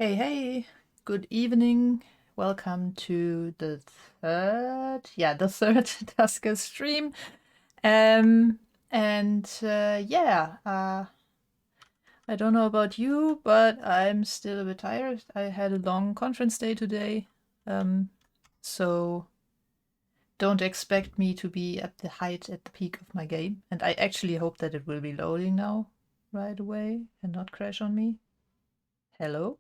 Hey, hey, good evening. Welcome to the third Duskers stream. I don't know about you, but I'm still a bit tired. I had a long conference day today. So don't expect me to be at the peak of my game. And I actually hope that it will be loading now right away and not crash on me. Hello?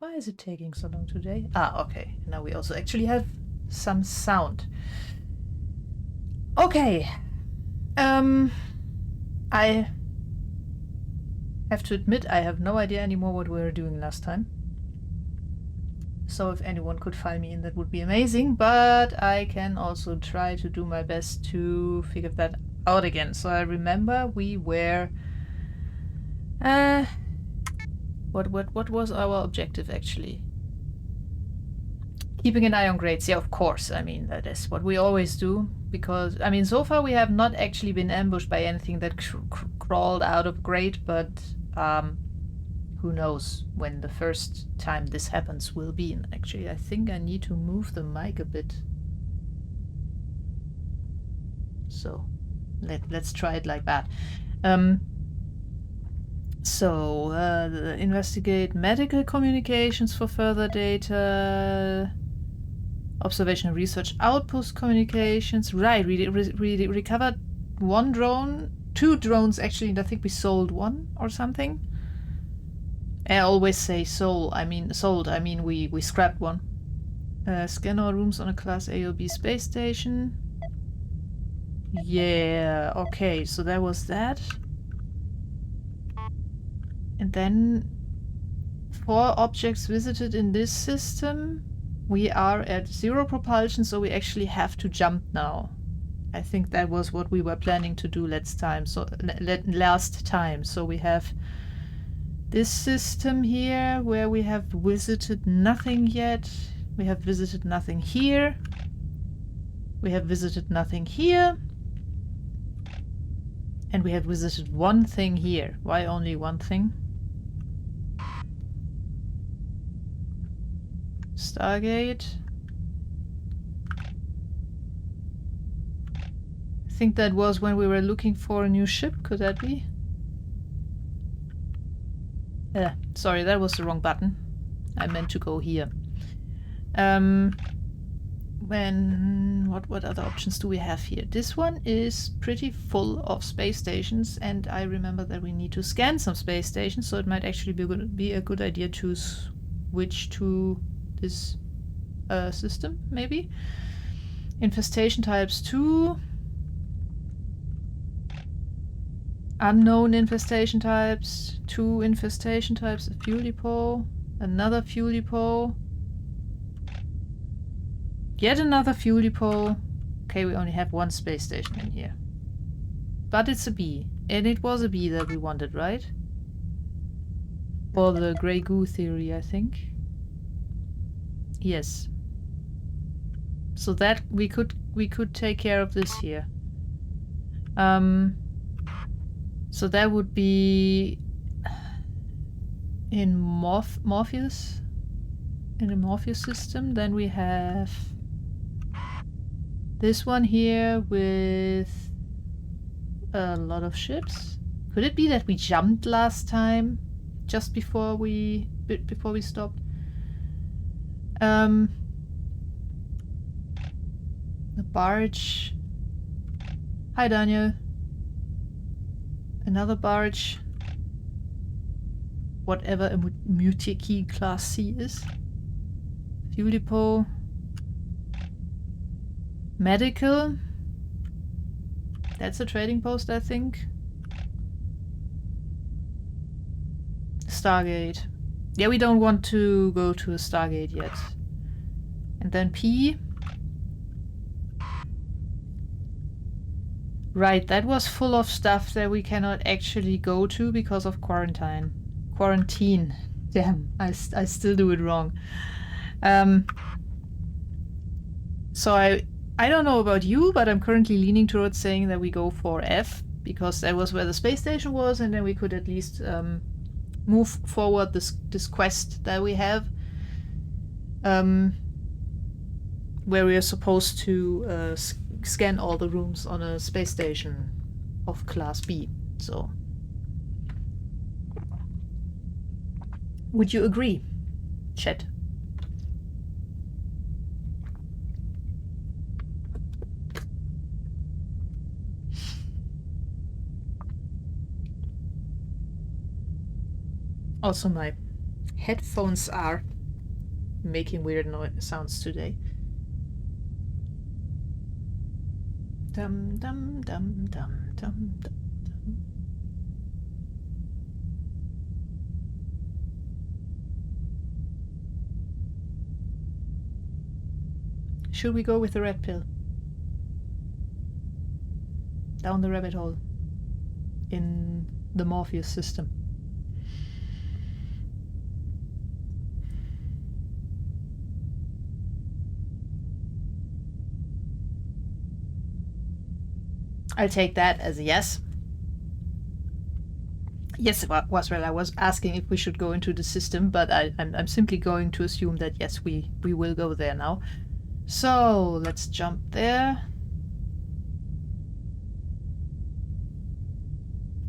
Why is it taking so long today? Ah, okay. Now we also actually have some sound. Okay. I have to admit I have no idea anymore what we were doing last time. So if anyone could find me in, that would be amazing. But I can also try to do my best to figure that out again. So I remember we were... What was our objective actually? Keeping an eye on grades, yeah, of course. I mean, that is what we always do. Because, I mean, so far we have not actually been ambushed by anything that crawled out of grade, but who knows when the first time this happens will be. And actually, I think I need to move the mic a bit. So, let's try it like that. Investigate medical communications for further data. Observation and research outpost communications. Right, we recovered one drone, 2 drones actually, and I think we sold one or something. I always say sold. I mean we scrapped one. Scan all rooms on a class A or B space station. Yeah, okay, so that was that. And then 4 objects visited in this system. We are at 0 propulsion, so we actually have to jump now. I think that was what we were planning to do last time. So we have this system here where we have visited nothing yet. We have visited nothing here. We have visited nothing here. And we have visited one thing here. Why only one thing? Stargate. I think that was when we were looking for a new ship. Could that be? Sorry, that was the wrong button. I meant to go here. What other options do we have here? This one is pretty full of space stations, and I remember that we need to scan some space stations, so it might actually be a good idea to switch to this system, maybe. Infestation types 2. Unknown infestation types. 2 infestation types. A fuel depot. Another fuel depot. Yet another fuel depot. Okay, we only have 1 space station in here. But it's a B. And it was a B that we wanted, right? For the grey goo theory, I think. Yes. So that we could take care of this here. So that would be in Morpheus. In the Morpheus system. Then we have this one here with a lot of ships. Could it be that we jumped last time? Just before we stopped? The barge. Hi, Daniel. Another barge. Whatever a Mutiki Class C is. Fuel depot. Medical. That's a trading post, I think. Stargate. Yeah, we don't want to go to a Stargate yet. And then P. Right, that was full of stuff that we cannot actually go to because of quarantine. Quarantine. Damn, I still do it wrong. So I don't know about you, but I'm currently leaning towards saying that we go for F, because that was where the space station was, and then we could at least move forward this quest that we have, where we are supposed to scan all the rooms on a space station of Class B. So, would you agree, chat? Also, my headphones are making weird sounds today. Dum dum dum dum dum dum. Should we go with the red pill? Down the rabbit hole in the Morpheus system. I'll take that as a yes. Yes, Wasrel, I was asking if we should go into the system, but I'm simply going to assume that yes, we will go there now. So let's jump there.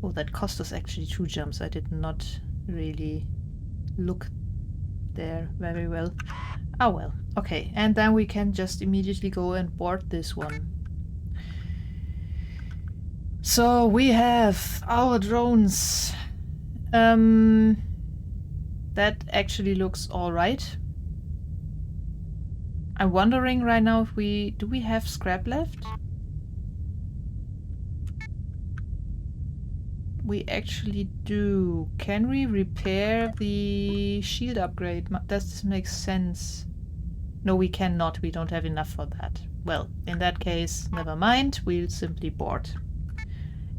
Oh, that cost us actually 2 jumps. I did not really look there very well. Oh well, okay. And then we can just immediately go and board this one. So we have our drones. That actually looks alright. I'm wondering right now if do we have scrap left? We actually do. Can we repair the shield upgrade? Does this make sense? No, we cannot. We don't have enough for that. Well, in that case, never mind. We'll simply board.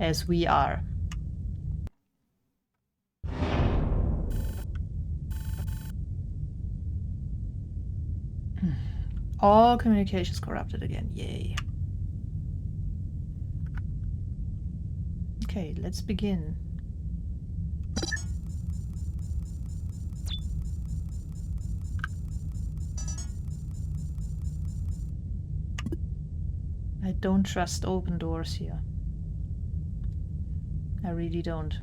As we are. All communications corrupted again. Yay. Okay, let's begin. I don't trust open doors here. I really don't.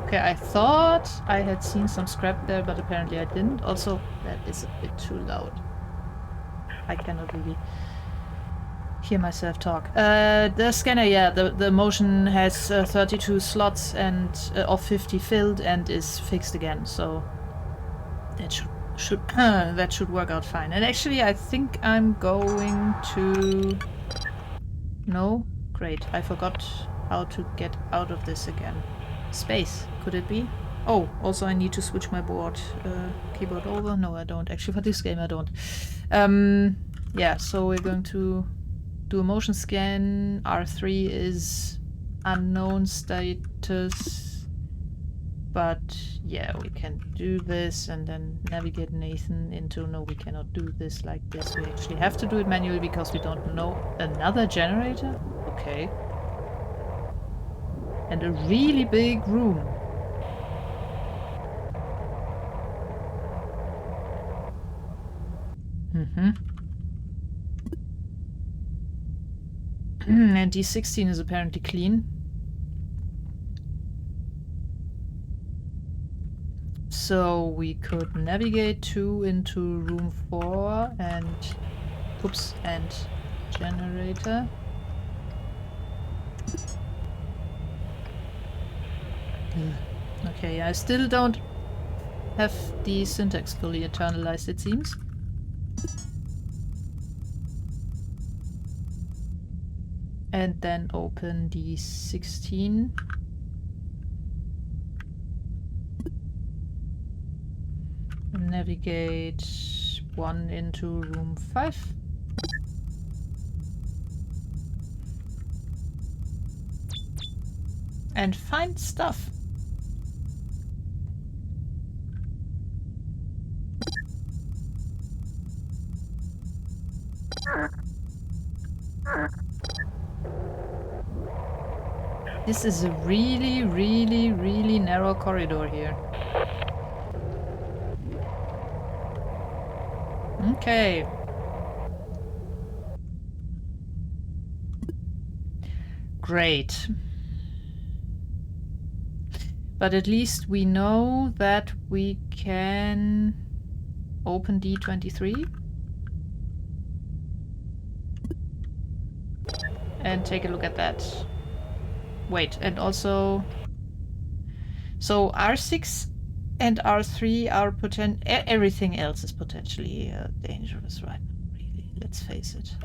Okay, I thought I had seen some scrap there, but apparently I didn't. Also, that is a bit too loud. I cannot really hear myself talk. The scanner, yeah, the motion has 32 slots and of 50 filled and is fixed again, so that should work out fine. And actually, I think I'm going to... No? Great, I forgot how to get out of this again. Space, could it be? Oh, also I need to switch my keyboard over. No, I don't. Actually, for this game, I don't. Yeah, so we're going to do a motion scan. R3 is unknown status. But yeah, we can do this and then navigate Nathan into... No, we cannot do this like this. We actually have to do it manually because we don't know another generator. Okay. And a really big room. And D16 is apparently clean. So we could navigate into room 4 and... Oops, and generator. Okay, I still don't have the syntax fully internalized, it seems. And then open the 16. Navigate 1 into room 5. And find stuff. This is a really, really, really narrow corridor here. Okay. Great. But at least we know that we can open D23 and take a look at that. Wait, and also... So R6 and R3 are everything else is potentially dangerous right now, really. Let's face it.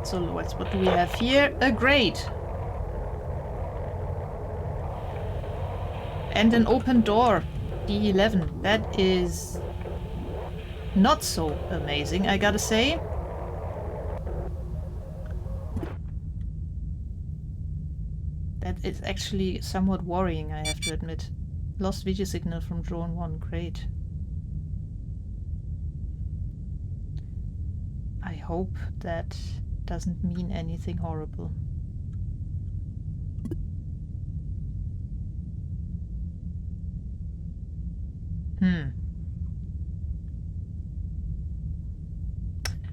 So what do we have here? A grate! And an open door. D11. That is not so amazing, I gotta say. That is actually somewhat worrying, I have to admit. Lost video signal from drone 1. Great. I hope that doesn't mean anything horrible.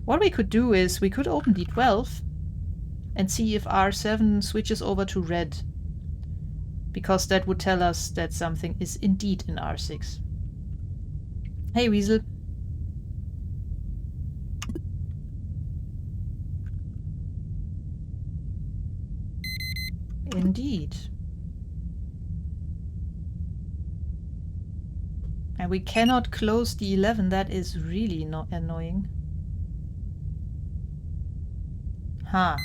What we could do is we could open D12 and see if R7 switches over to red. Because that would tell us that something is indeed in R6. Hey, Weasel. Indeed. And we cannot close the 11. That is really not annoying. Huh.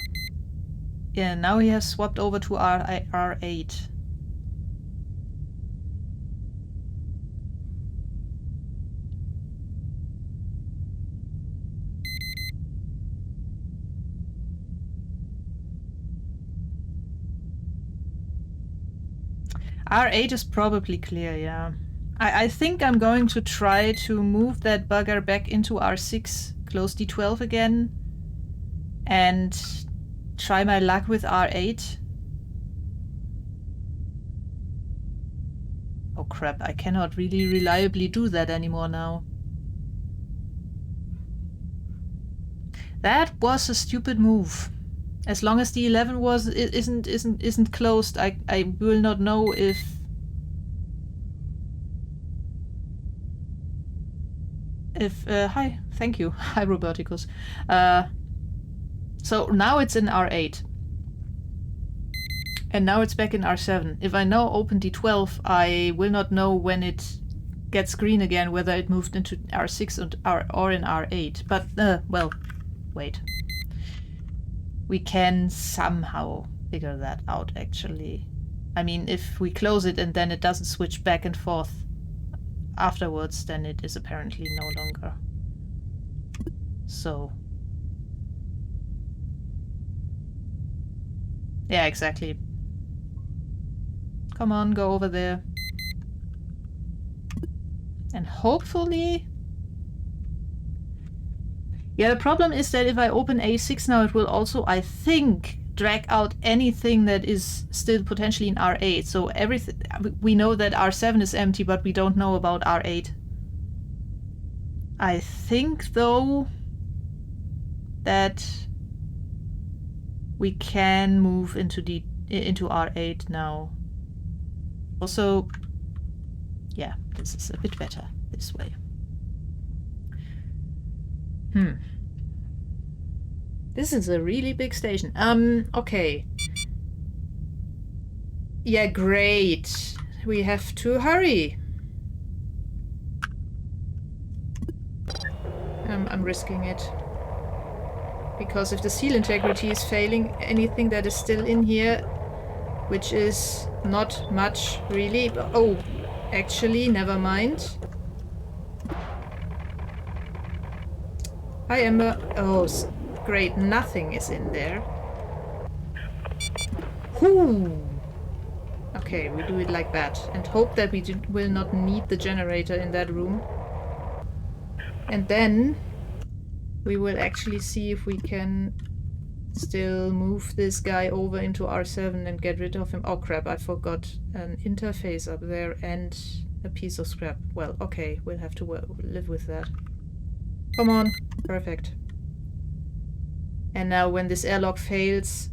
Yeah, now he has swapped over to R8. R8 is probably clear, yeah. I think I'm going to try to move that bugger back into R6, close D12 again, and try my luck with R8. Oh crap, I cannot really reliably do that anymore now. That was a stupid move. As long as the 11 isn't closed, I will not know if hi, thank you. Hi, Roberticus. So now it's in R8. And now it's back in R7. If I now open D12, I will not know when it gets green again, whether it moved into R6 or in R8. But, well, wait. We can somehow figure that out, actually. I mean, if we close it and then it doesn't switch back and forth afterwards, then it is apparently no longer. So. Yeah, exactly. Come on, go over there. And hopefully... Yeah, the problem is that if I open A6 now, it will also, I think, drag out anything that is still potentially in R8. So everything, we know that R7 is empty, but we don't know about R8. I think, though, that we can move into R8 now. Also, yeah, this is a bit better this way. This is a really big station. Okay. Yeah, great. We have to hurry. I'm risking it. Because if the seal integrity is failing, anything that is still in here, which is not much really. Oh, actually, never mind. Hi, Ember. Oh, great. Nothing is in there. Whoo! Okay, we do it like that. And hope that we will not need the generator in that room. And then we will actually see if we can still move this guy over into R7 and get rid of him. Oh crap, I forgot an interface up there and a piece of scrap. Well, okay, we'll have to live with that. Come on. Perfect. And now when this airlock fails,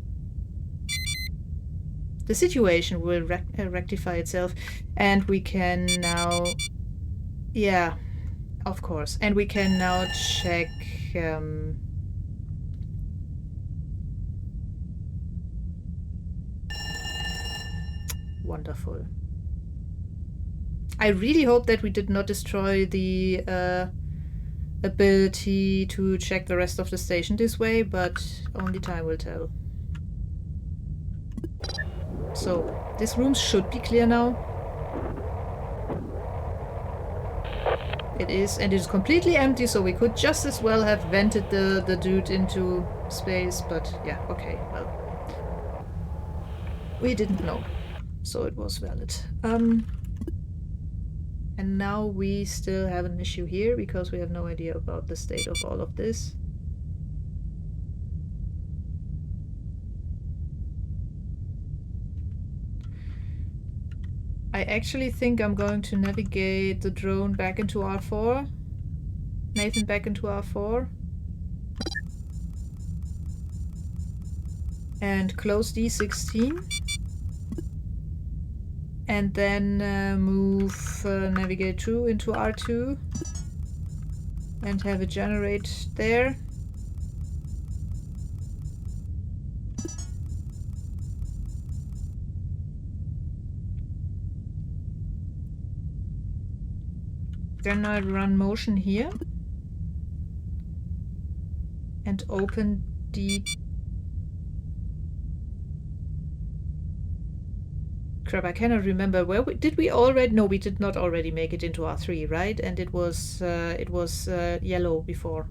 the situation will rectify itself, and we can now... Yeah, of course. And we can now check... Wonderful. I really hope that we did not destroy the ability to check the rest of the station this way, but only time will tell. So, this room should be clear now. It is, and it's completely empty, so we could just as well have vented the dude into space, but yeah, okay, well. We didn't know, so it was valid. And now we still have an issue here, because we have no idea about the state of all of this. I actually think I'm going to navigate the drone back into R4. Nathan back into R4. And close D16. And then move Navigate 2 into R2. And have it generate there. Then I run motion here and open the... Crap, I cannot remember where did we already... No, we did not already make it into R3, right? And it was yellow before.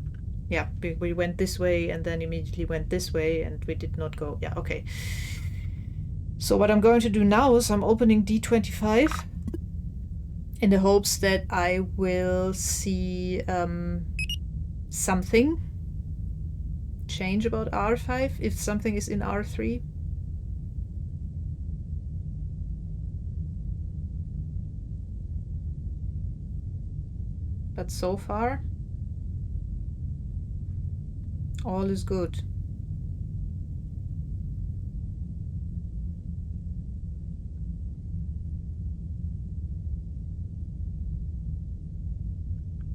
Yeah, we went this way and then immediately went this way and we did not go. Yeah, okay. So what I'm going to do now is I'm opening D25. In the hopes that I will see something change about R5 if something is in R3. But so far, all is good.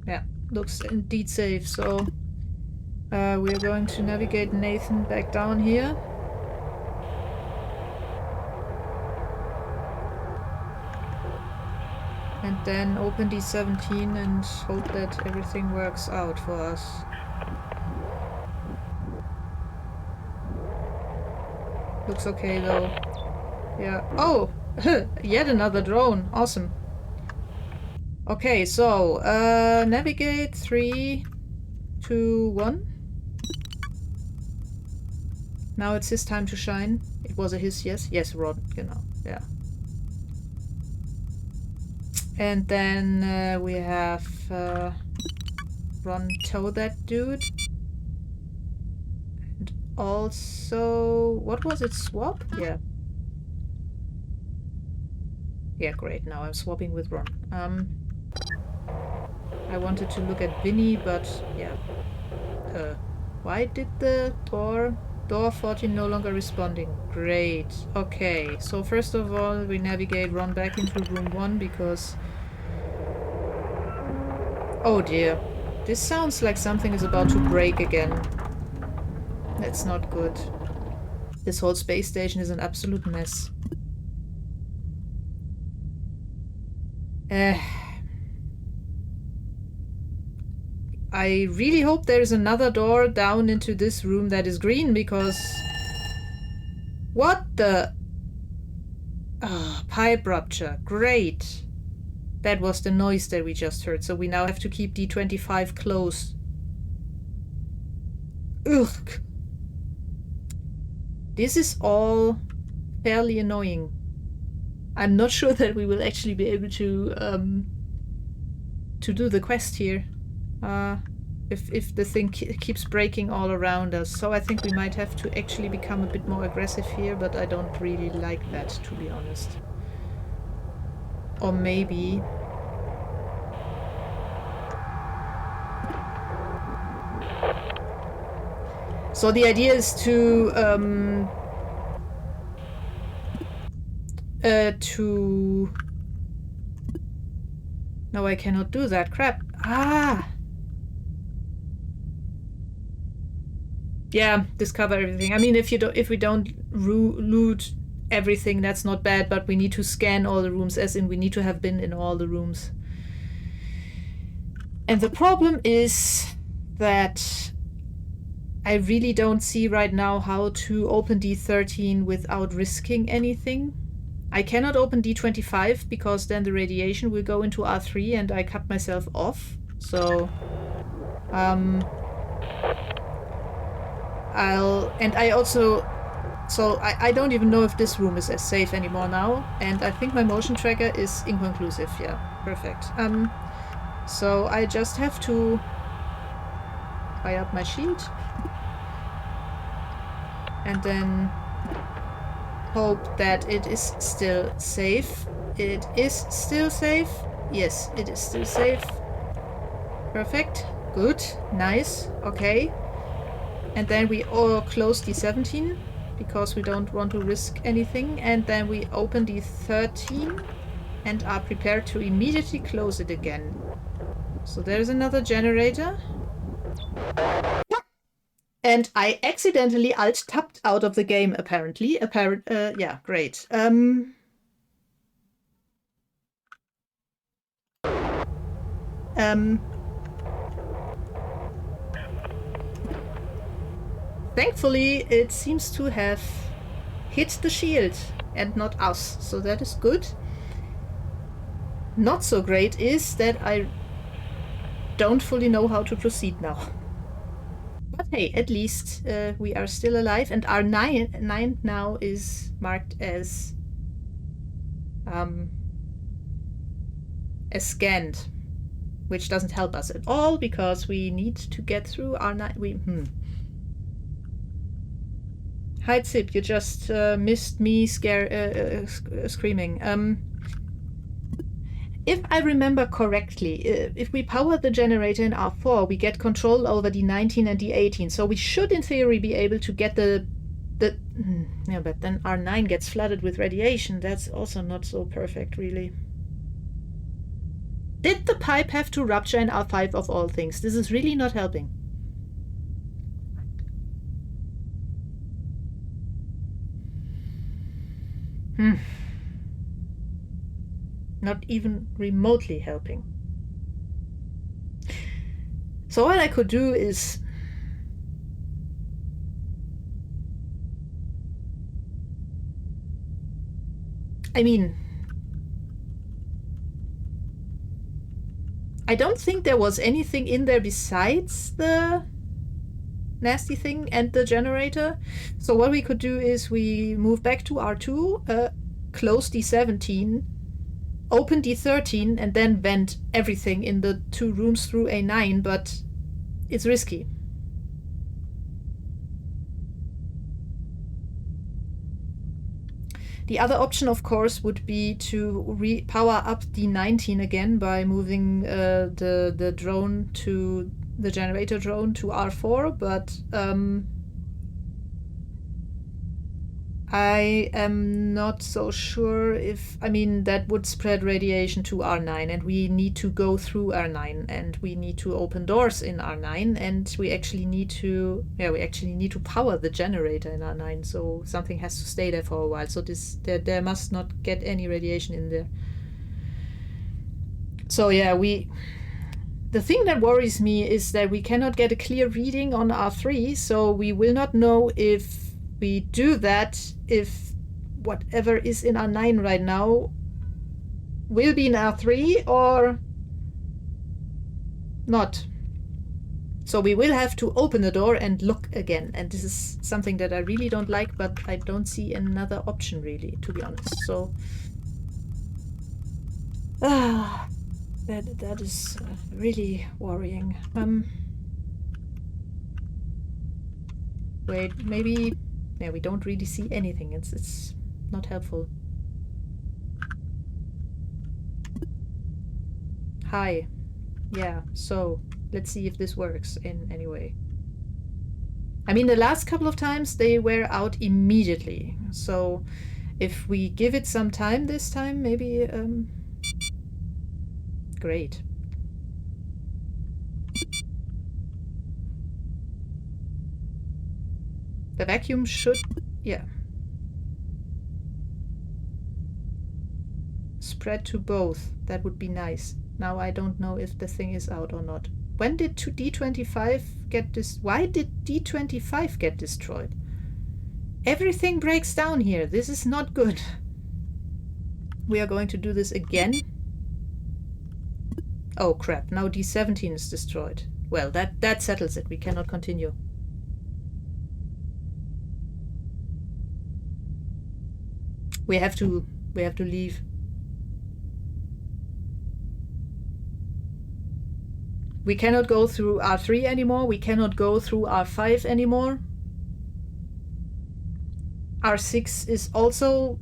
Yeah, looks indeed safe, so we're going to navigate Nathan back down here. And then open D17 and hope that everything works out for us. Looks okay though. Yeah. Oh! Yet another drone. Awesome. Okay, so navigate 3, 2, 1. Now it's his time to shine. It was a his, yes? Yes, Rod, genau. Yeah. And then we have run tow that dude. And also, what was it? Swap? Yeah. Yeah, great. Now I'm swapping with Ron. I wanted to look at Vinny, but yeah. Why did the door 14 no longer responding? Great. Okay, so first of all, we navigate Ron back into room 1 because... Oh dear. This sounds like something is about to break again. That's not good. This whole space station is an absolute mess. I really hope there's another door down into this room that is green, because... What the... Ah, pipe rupture. Great. That was the noise that we just heard, so we now have to keep D25 closed. Ugh. This is all fairly annoying. I'm not sure that we will actually be able to do the quest here. if the thing keeps breaking all around us. So I think we might have to actually become a bit more aggressive here, but I don't really like that, to be honest. Or maybe... So the idea is to no, I cannot do that. Crap. Ah! Yeah, discover everything. I mean, if we don't loot everything, that's not bad, but we need to scan all the rooms, as in we need to have been in all the rooms. And the problem is that I really don't see right now how to open D13 without risking anything. I cannot open D25 because then the radiation will go into R3 and I cut myself off. So I don't even know if this room is as safe anymore now, and I think my motion tracker is inconclusive. Yeah, perfect. So I just have to fire up my shield and then hope that it is still safe. It is still safe. Yes, it is still safe. Perfect. Good. Nice. Okay. And then we all close D17 because we don't want to risk anything. And then we open D13 and are prepared to immediately close it again. So there's another generator. And I accidentally alt-tapped out of the game, apparently. Yeah, great. Thankfully, it seems to have hit the shield and not us, so that is good. Not so great is that I don't fully know how to proceed now. But hey, at least we are still alive, and our 9 now is marked as scanned, which doesn't help us at all because we need to get through our 9. Hide Zip, you just missed me screaming. If I remember correctly, if we power the generator in R4, we get control over D19 and D18. So we should, in theory, be able to get yeah, but then R9 gets flooded with radiation. That's also not so perfect, really. Did the pipe have to rupture in R5 of all things? This is really not helping. Not even remotely helping. So what I could do is... I mean... I don't think there was anything in there besides the nasty thing and the generator. So what we could do is we move back to R2, close D17, open D13, and then vent everything in the 2 rooms through A9, but it's risky. The other option, of course, would be to power up D19 again by moving the drone to the generator drone to R4, but I am not so sure if... I mean, that would spread radiation to R9, and we need to go through R9, and we need to open doors in R9, and we actually need to... Yeah, we actually need to power the generator in R9, so something has to stay there for a while. So there must not get any radiation in there. So yeah, the thing that worries me is that we cannot get a clear reading on R3, so we will not know if we do that, if whatever is in R9 right now will be in R3 or not. So we will have to open the door and look again, and this is something that I really don't like, but I don't see another option really, to be honest. So that is really worrying. Wait, maybe... Yeah, we don't really see anything. It's not helpful. Hi. Yeah, so let's see if this works in any way. I mean, the last couple of times they were out immediately. So if we give it some time this time, maybe... Great. The vacuum should... Yeah. Spread to both. That would be nice. Now I don't know if the thing is out or not. When did D25 get this? Why did D25 get destroyed? Everything breaks down here. This is not good. We are going to do this again. Oh crap, now D17 is destroyed. Well, that settles it. We cannot continue. We have to leave. We cannot go through R3 anymore. We cannot go through R5 anymore. R6 is also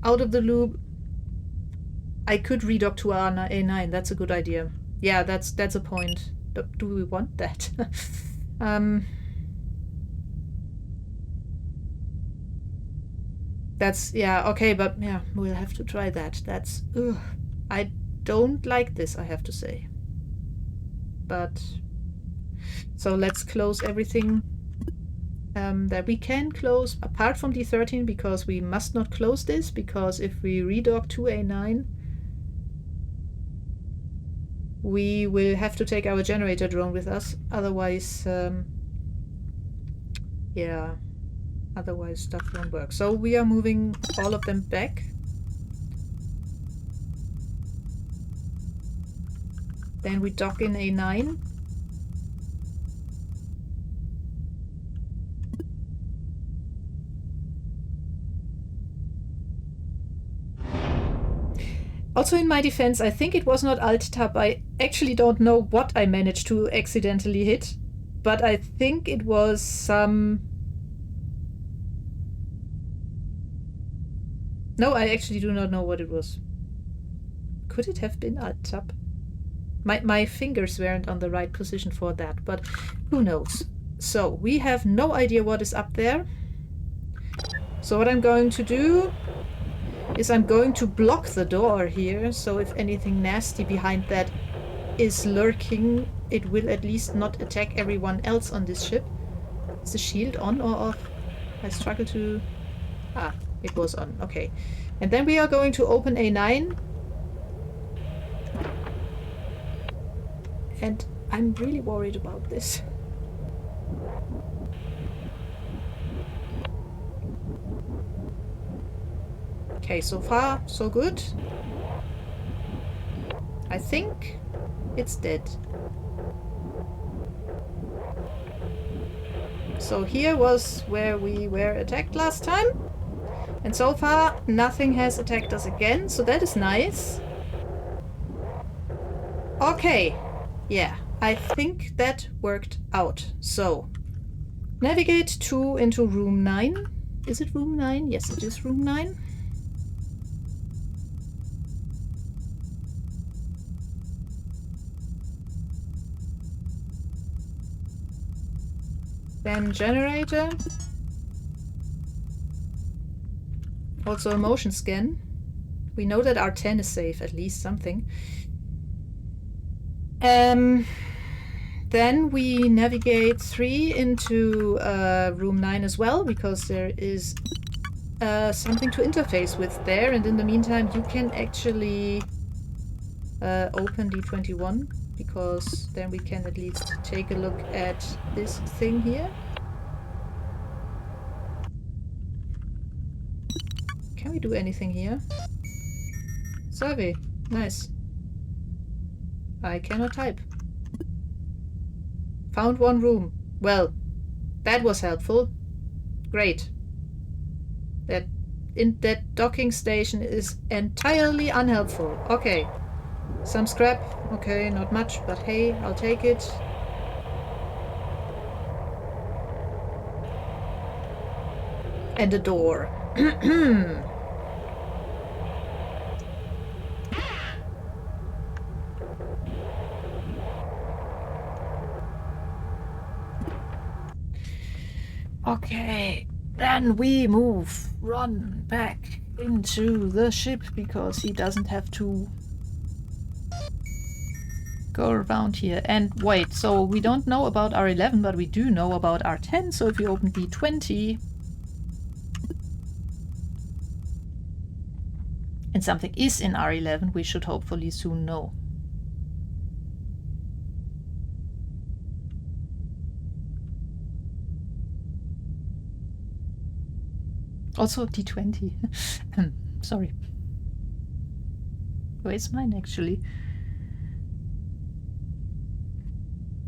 out of the loop. I could redock to A9. That's a good idea. Yeah, that's a point. Do we want that? That's... yeah, okay, but yeah, we'll have to try that. That's... ugh. I don't like this, I have to say. But so let's close everything that we can close apart from D13, because we must not close this, because if we redock to A9 we will have to take our generator drone with us, otherwise yeah, otherwise stuff won't work. So we are moving all of them back. Then we dock in A9. Also, in my defense, I think it was not Alt-Tab. I actually don't know what I managed to accidentally hit, but I think it was some... No, I actually do not know what it was. Could it have been Alt-Tab? My fingers weren't on the right position for that, but who knows. So, we have no idea what is up there. So what I'm going to do is I'm going to block the door here, so if anything nasty behind that is lurking, it will at least not attack everyone else on this ship. Is the shield on or off? I struggle to... Ah, it was on. Okay. And then we are going to open A9. And I'm really worried about this. Okay, so far, so good. I think it's dead. So here was where we were attacked last time. And so far, nothing has attacked us again, so that is nice. Okay. Yeah, I think that worked out. So, navigate into room 9. Is it room 9? Yes, it is room 9. Then generator. Also a motion scan. We know that R10 is safe, at least something. Then we navigate 3 into room 9 as well, because there is something to interface with there, and in the meantime you can actually open D21, because then we can at least take a look at this thing here. Can we do anything here? Survey. Nice. I cannot type. Found one room. Well, that was helpful. Great. That docking station is entirely unhelpful. Okay. Some scrap. Okay, not much, but hey, I'll take it. And a door. Okay, then we run back into the ship because he doesn't have to go around here. And wait, so we don't know about R11, but we do know about R10. So if we open D20 and something is in R11, we should hopefully soon know. Also D20. Sorry. Where's mine actually?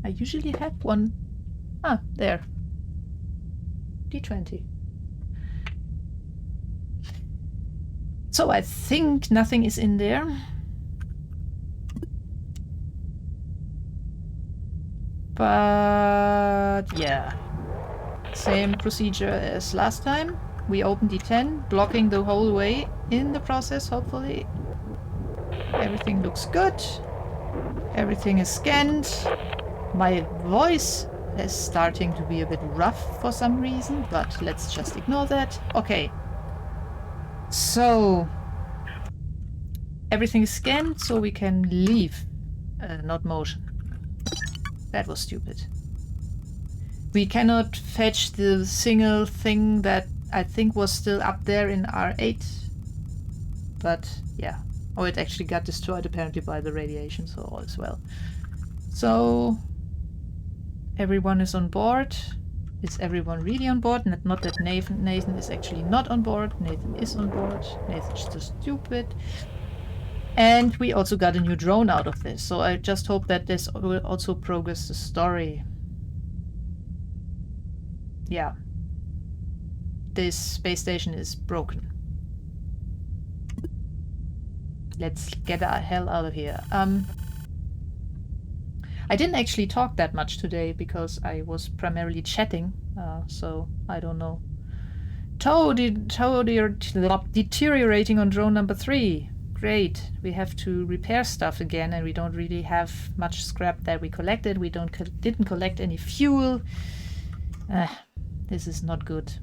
I usually have one. Ah, there. D20. So I think nothing is in there. But yeah. Same procedure as last time. We open D10, blocking the whole way in the process, hopefully. Everything looks good. Everything is scanned. My voice is starting to be a bit rough for some reason, but let's just ignore that. Okay. So, everything is scanned, so we can leave. Not motion. That was stupid. We cannot fetch the single thing that I think was still up there in R8. But, yeah. Oh, it actually got destroyed apparently by the radiation, so all is well. So, everyone is on board. Is everyone really on board? Not that Nathan is actually not on board. Nathan is on board. Nathan's just stupid. And we also got a new drone out of this. So I just hope that this will also progress the story. Yeah. This space station is broken. Let's get the hell out of here. I didn't actually talk that much today because I was primarily chatting, so I don't know. Tow deteriorating on drone number 3. Great. We have to repair stuff again, and we don't really have much scrap that we collected. We didn't collect any fuel. This is not good.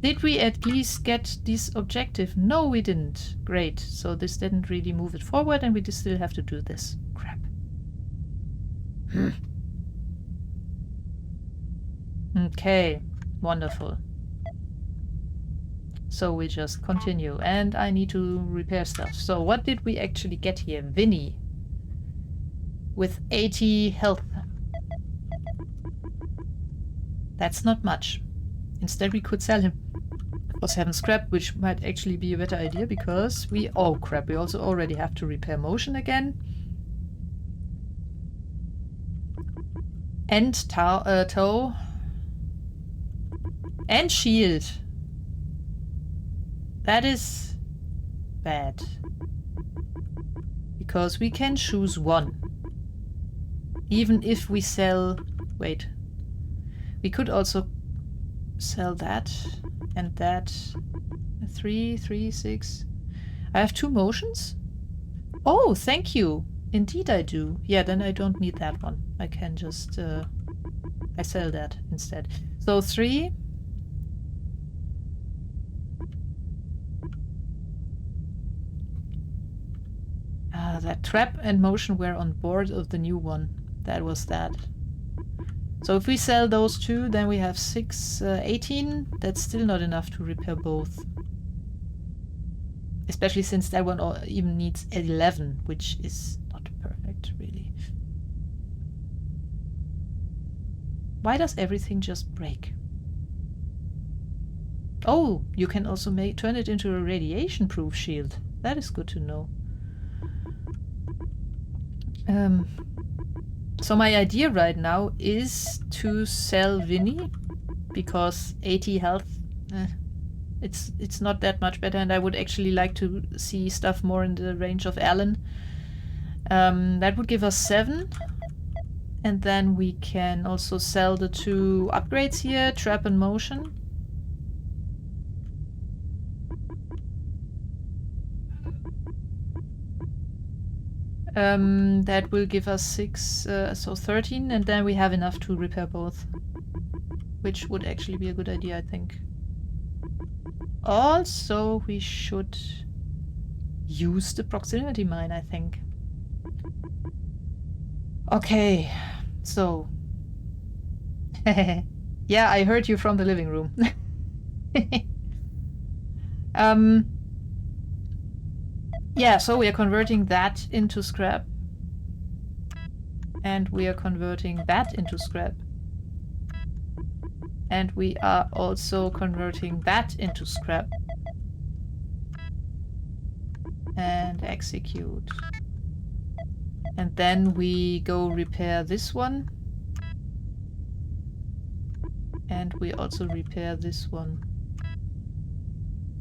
Did we at least get this objective? No, we didn't. Great. So this didn't really move it forward, and we just still have to do this. Crap. Okay, wonderful. So we just continue, and I need to repair stuff. So what did we actually get here? Vinny. With 80 health. That's not much. Instead we could sell him for 7 scrap, which might actually be a better idea because we... Oh crap, we also already have to repair motion again. And tow. And shield. That is bad. Because we can choose one. Even if we sell... Wait. We could also sell that and that. 3, 6. I have 2 motions? Oh, thank you. Indeed I do. Yeah, then I don't need that one. I can just... I sell that instead. So 3. That trap and motion were on board of the new one. That was that. So if we sell those 2, then we have 6, 18. That's still not enough to repair both. Especially since that one even needs 11, which is not perfect, really. Why does everything just break? Oh, you can also turn it into a radiation-proof shield. That is good to know. So my idea right now is to sell Vinny, because 80 health, it's not that much better, and I would actually like to see stuff more in the range of Alan. That would give us 7, and then we can also sell the 2 upgrades here, trap and motion. That will give us 6, so 13, and then we have enough to repair both. Which would actually be a good idea, I think. Also, we should use the proximity mine, I think. Okay, so... yeah, I heard you from the living room. Yeah, so we are converting that into scrap. And we are converting that into scrap. And we are also converting that into scrap. And execute. And then we go repair this one. And we also repair this one.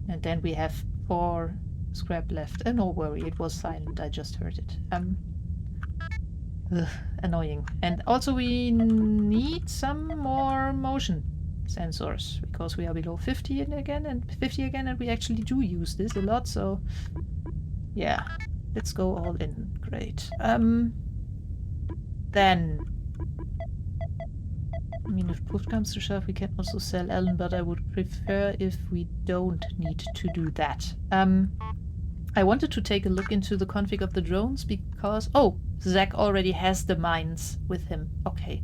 And then we have 4 scrap left. And no worry, it was silent, I just heard it. Annoying. And also we need some more motion sensors, because we are below 50 again, and we actually do use this a lot, so yeah, let's go all in. Great. Then, I mean, if push comes to shove, we can also sell Ellen, but I would prefer if we don't need to do that. I wanted to take a look into the config of the drones because... Oh, Zach already has the mines with him. Okay.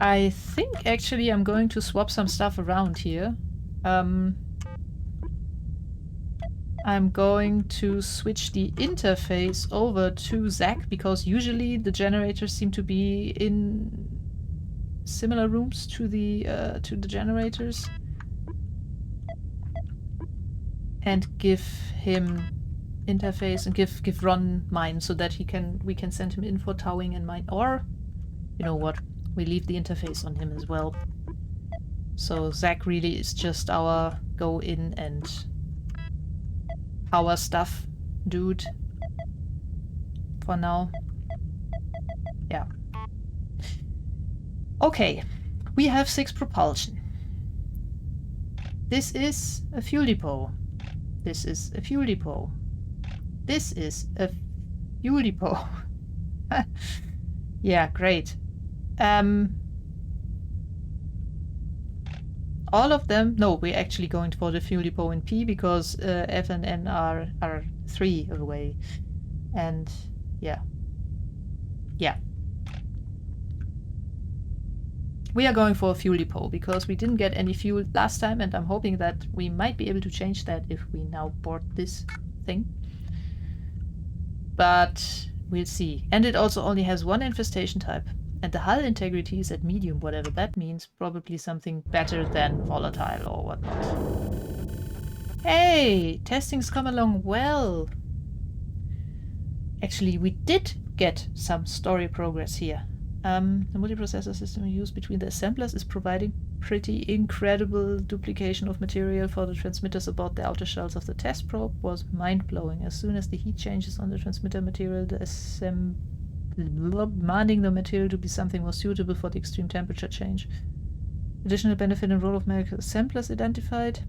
I think actually I'm going to swap some stuff around here. I'm going to switch the interface over to Zach, because usually the generators seem to be in similar rooms to the generators. And give him interface and give Ron mine so that we can send him in for towing and mine. Or, you know what, we leave the interface on him as well. So Zach really is just our go in and power stuff dude for now. Yeah. Okay, we have 6 propulsion. This is a fuel depot. This is a fuel depot. This is a fuel depot. Yeah, great. All of them... No, we're actually going for the fuel depot in P, because F and N are 3 away. And yeah. Yeah. We are going for a fuel depot, because we didn't get any fuel last time, and I'm hoping that we might be able to change that if we now board this thing. But we'll see. And it also only has 1 infestation type. And the hull integrity is at medium, whatever that means. Probably something better than volatile or whatnot. Hey! Testing's come along well! Actually, we did get some story progress here. The multiprocessor system used between the assemblers is providing pretty incredible duplication of material for the transmitters aboard the outer shells of the test probe. Was mind-blowing. As soon as the heat changes on the transmitter material, the demanding the material to be something more suitable for the extreme temperature change. Additional benefit and role of medical assemblers identified.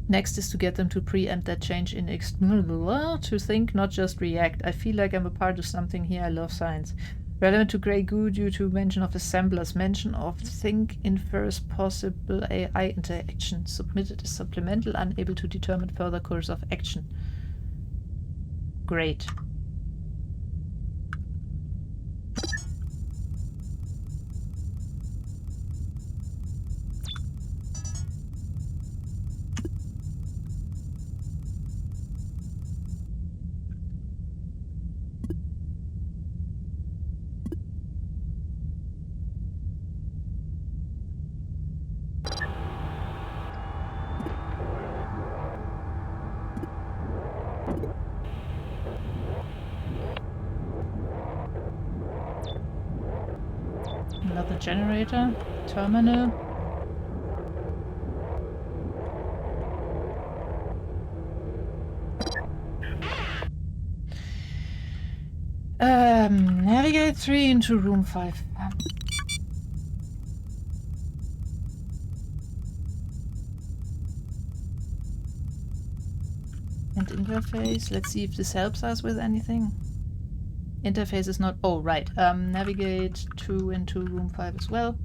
Next is to get them to preempt that change in to think, not just react. I feel like I'm a part of something here. I love science. Relevant to Grey Goo due to mention of assemblers. Mention of think infers possible AI interaction. Submitted as supplemental, unable to determine further course of action. Great. Another generator. Terminal. Navigate 3 into room 5. And interface. Let's see if this helps us with anything. Interface is not... Oh, right. Navigate 2 into room 5 as well.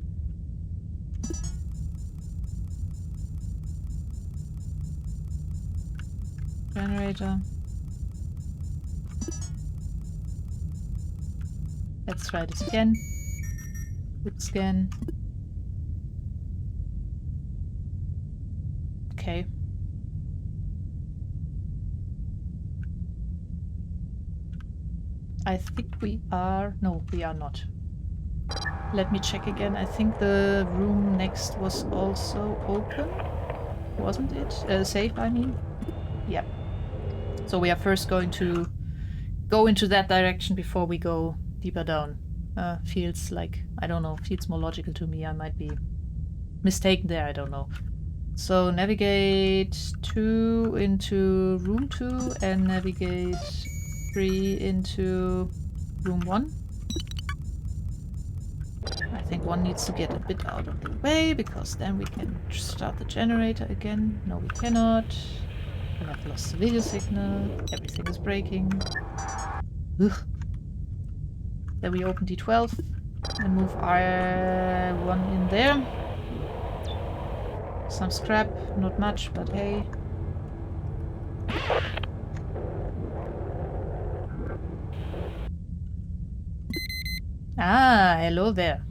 Generator. Let's try this again. Quick scan. Okay. I think we are... No, we are not. Let me check again. I think the room next was also open. Wasn't it? Safe, I mean. Yeah. So we are first going to go into that direction before we go deeper down. Feels like... I don't know. Feels more logical to me. I might be mistaken there. I don't know. So navigate 2 into room 2 and navigate 3 into room 1. I think 1 needs to get a bit out of the way because then we can start the generator again. No, we cannot. We have lost the video signal. Everything is breaking. Ugh. Then we open D12 and move R1 in there. Some scrap, not much, but hey. Ah, hello there.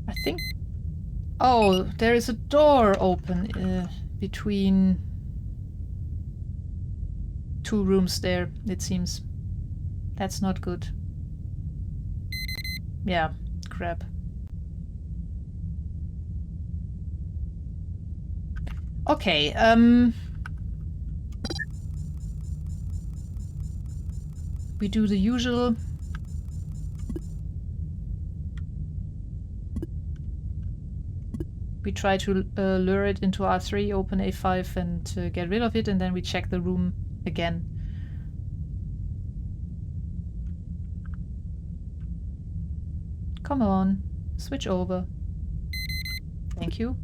I think... Oh, there is a door open between 2 rooms there, it seems. That's not good. Yeah, crap. Okay, we do the usual. We try to lure it into R3, open A5 and get rid of it, and then we check the room again. Come on, switch over. Thank you.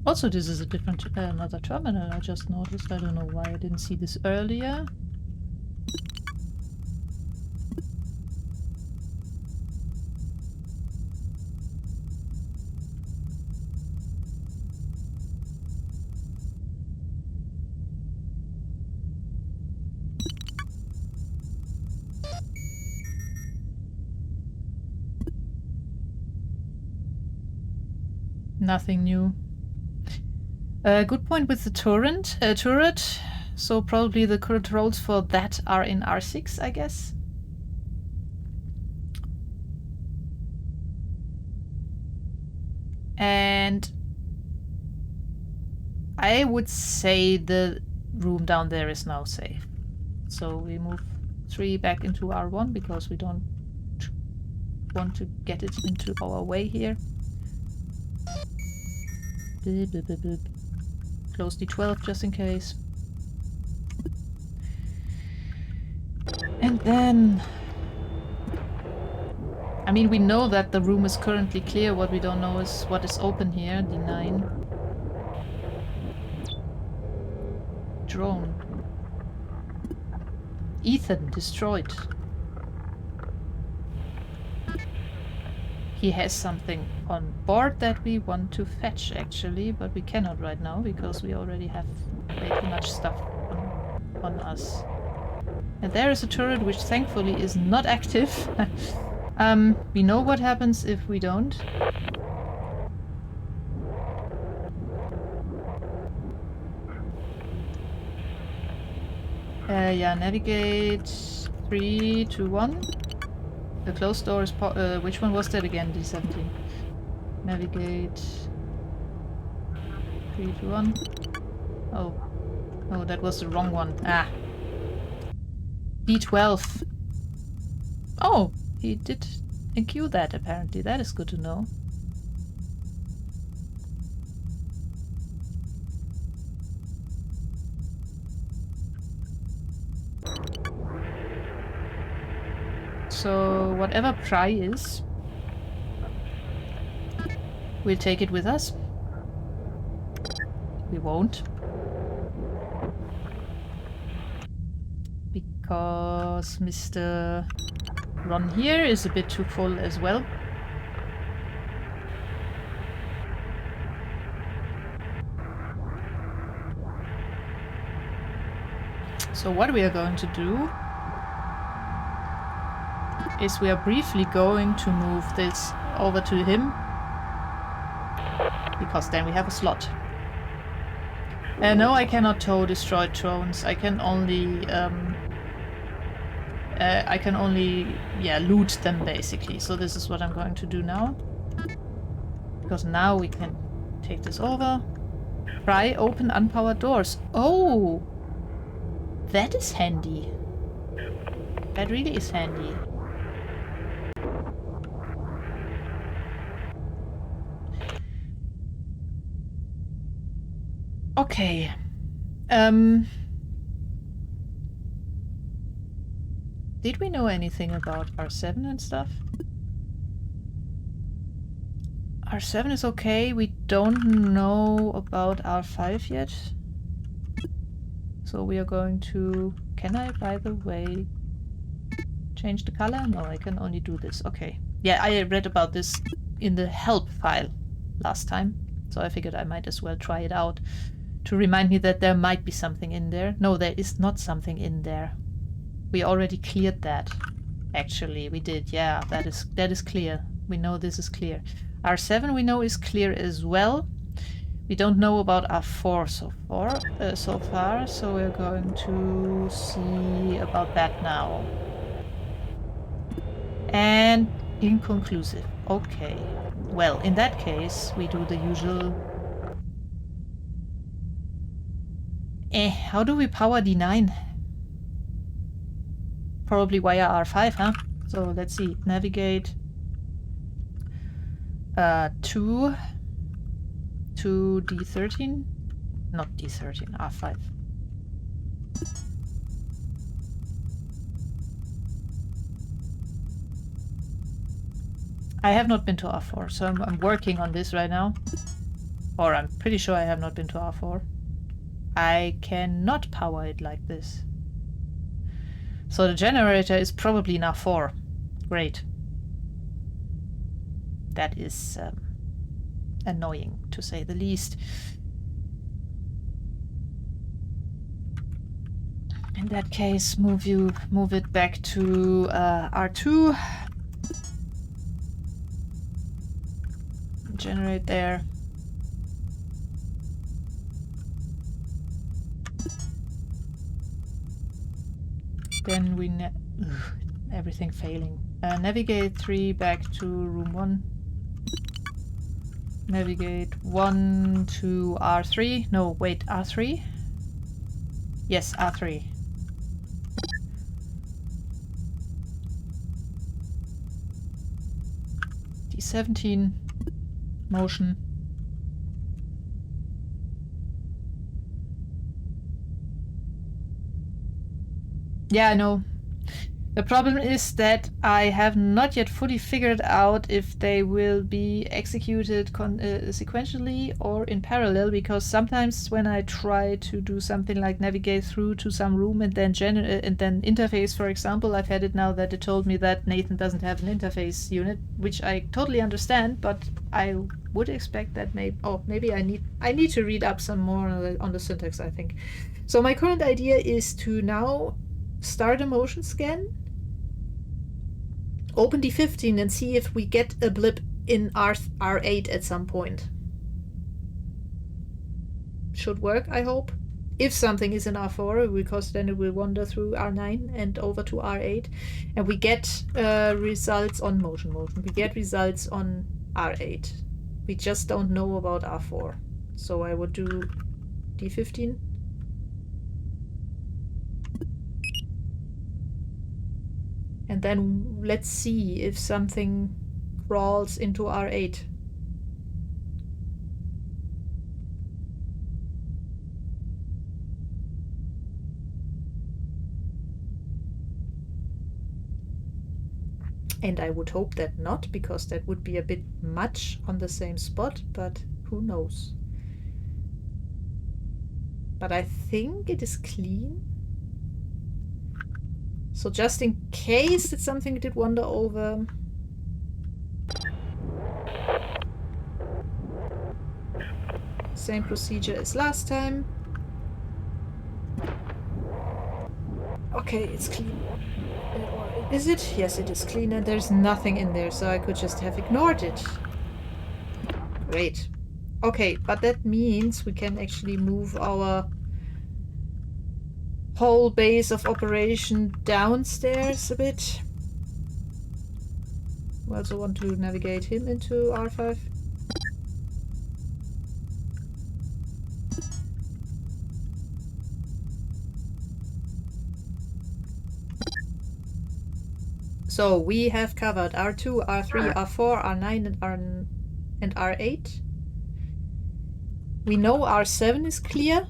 Also, this is a different, another terminal, I just noticed. I don't know why I didn't see this earlier. Nothing new. Good point with the turret. So probably the controls for that are in R6, I guess. And I would say the room down there is now safe. So we move 3 back into R1 because we don't want to get it into our way here. Close D12 just in case. And then... I mean, we know that the room is currently clear. What we don't know is what is open here. D9. Drone. Ethan destroyed. He has something on board that we want to fetch, actually, but we cannot right now because we already have way too much stuff on us. And there is a turret which thankfully is not active. We know what happens if we don't. Yeah, navigate 3 to 1. The closed door is... which one was that again? D17. Navigate. 3, 2, 1. Oh. Oh, that was the wrong one. Ah. D12. Oh, he did enqueue that apparently. That is good to know. So whatever Pry is, we'll take it with us. We won't. Because Mr. Ron here is a bit too full as well. So what we are going to do is we are briefly going to move this over to him, because then we have a slot. No, I cannot tow destroyed drones. I can only loot them basically. So this is what I'm going to do now, because now we can take this over. Pry open unpowered doors. Oh, that is handy. That really is handy. Okay. Did we know anything about R7 and stuff? R7 is okay. We don't know about R5 yet. So we are going to... Can I, by the way, change the color? No, I can only do this. Okay. Yeah, I read about this in the help file last time. So I figured I might as well try it out to remind me that there might be something in there. No, there is not something in there. We already cleared that. Actually, we did. Yeah, that is clear. We know this is clear. R7 we know is clear as well. We don't know about R4 so far, so we're going to see about that now. And inconclusive. Okay. Well, in that case, we do the usual... how do we power D9? Probably via R5, huh? So let's see. Navigate 2 to D13? Not D13, R5. I have not been to R4, so I'm working on this right now. Or I'm pretty sure I have not been to R4. I cannot power it like this. So the generator is probably in R4. Great. That is annoying, to say the least. In that case, move it back to R2. Generate there. Then we everything failing. Navigate 3 back to room 1. Navigate 1 to R3. No, wait, R3? Yes, R3. D17. Motion. Yeah, I know. The problem is that I have not yet fully figured out if they will be executed sequentially or in parallel, because sometimes when I try to do something like navigate through to some room and then interface, for example, I've had it now that it told me that Nathan doesn't have an interface unit, which I totally understand, but I would expect that maybe I need to read up some more on the syntax, I think. So my current idea is to now start a motion scan, open D15 and see if we get a blip in R8 at some point. Should work, I hope. If something is in R4, because then it will wander through R9 and over to R8, and we get results on motion. We get results on R8. We just don't know about R4. So I would do D15. And then let's see if something crawls into R8. And I would hope that not, because that would be a bit much on the same spot, but who knows. But I think it is clean. So just in case it's something it did wander over. Same procedure as last time. Okay, it's clean. Or is it? Yes, it is clean, and there's nothing in there, so I could just have ignored it. Great. Okay, but that means we can actually move our whole base of operation downstairs a bit. We also want to navigate him into R5. So we have covered R2, R3, R4, R9, and R8. We know R7 is clear.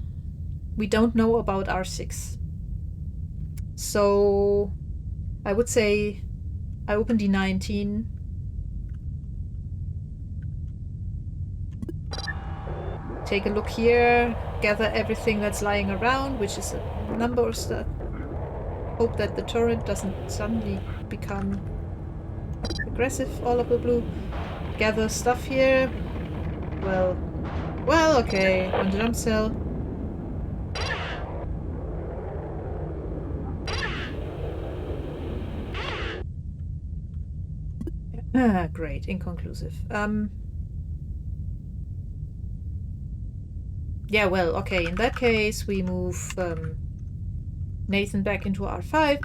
We don't know about R6. So I would say I open D19. Take a look here, gather everything that's lying around, which is a number of stuff. Hope that the turret doesn't suddenly become aggressive all of the blue. Gather stuff here. Well, okay. One jump cell. Great, inconclusive. Yeah, well, okay, in that case we move Nathan back into R5.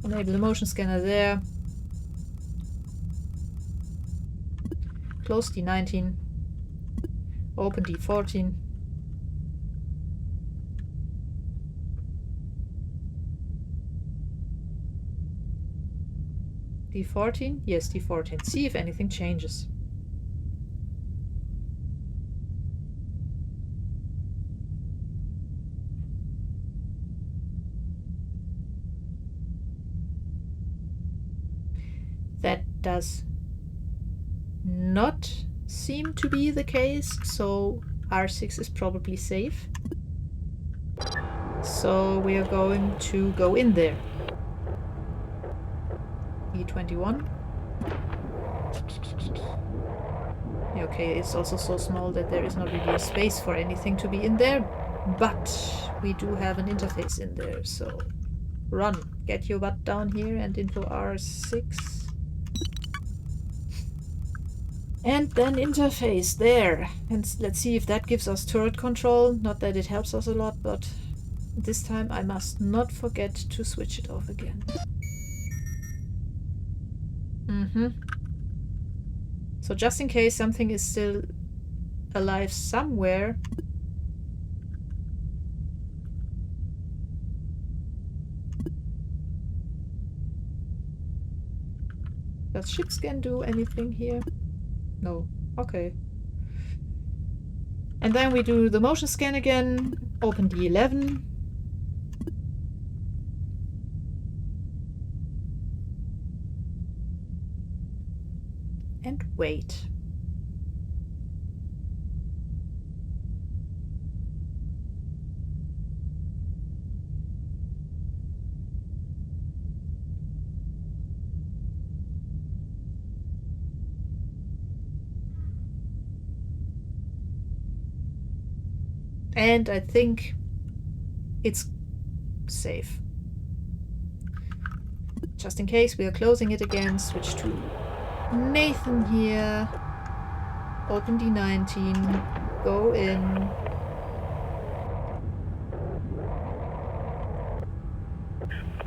Enable the motion scanner there. Close D19. Open D14. D14? Yes, D14. See if anything changes. That does not seem to be the case, so R6 is probably safe. So we are going to go in there. E21. Okay, it's also so small that there is not really a space for anything to be in there, but we do have an interface in there, so run. Get your butt down here and into R6. And then interface there. And let's see if that gives us turret control. Not that it helps us a lot, but this time I must not forget to switch it off again. So just in case something is still alive somewhere. Does ship scan do anything here? No. Okay. And then we do the motion scan again. Open D11. And wait. And I think it's safe. Just in case, we are closing it again. Switch to Nathan here. Open D19. Go in.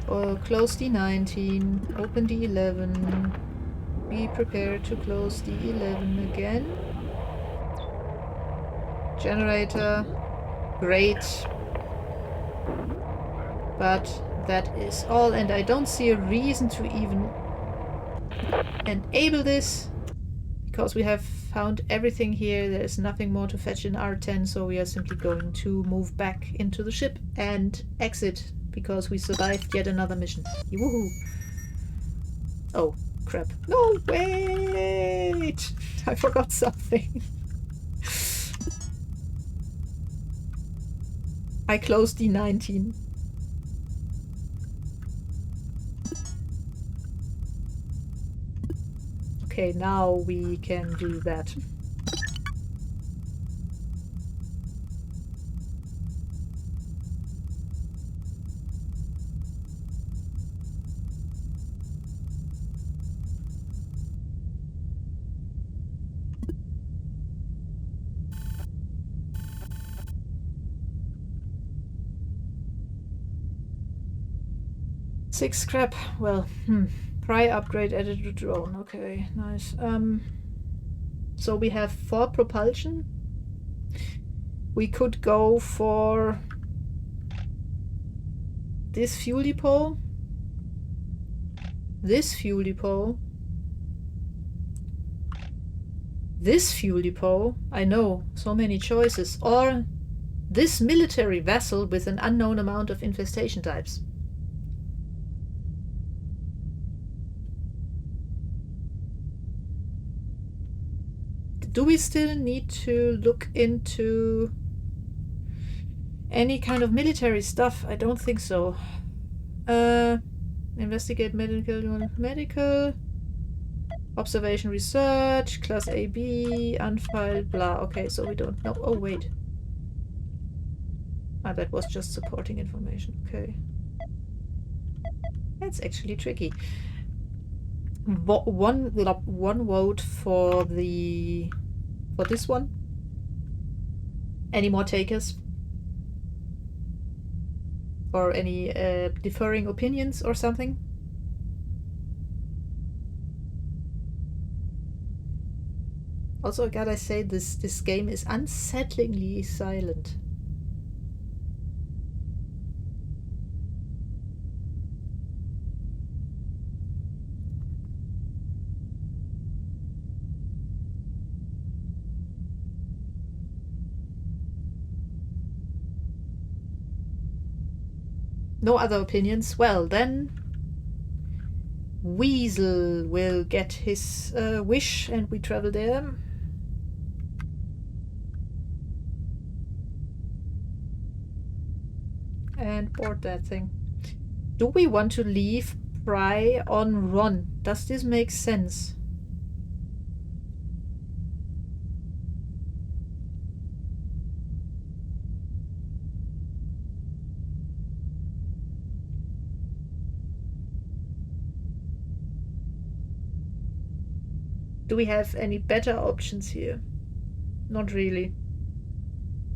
Or close D19. Open D11. Be prepared to close the 11 again. Generator. Great. But that is all, and I don't see a reason to even enable this, because we have found everything here. There's nothing more to fetch in R10, so we are simply going to move back into the ship and exit, because we survived yet another mission. Woohoo! Oh, crap. No, wait! I forgot something. I closed D19. Okay, now we can do that. Six scrap. Well, Pry upgrade added to drone. Okay, nice. So we have 4 propulsion. We could go for this fuel depot, this fuel depot, this fuel depot. I know, so many choices. Or this military vessel with an unknown amount of infestation types. Do we still need to look into any kind of military stuff? I don't think so. Investigate medical, observation research, class AB, unfiled, blah. Okay, so we don't know. Oh, wait. Ah, that was just supporting information. Okay. That's actually tricky. One vote for this one. Any more takers? Or any differing opinions or something? Also, gotta say, this game is unsettlingly silent. No other opinions? Well, then Weasel will get his wish and we travel there. And board that thing. Do we want to leave Pry on run? Does this make sense? Do we have any better options here? Not really.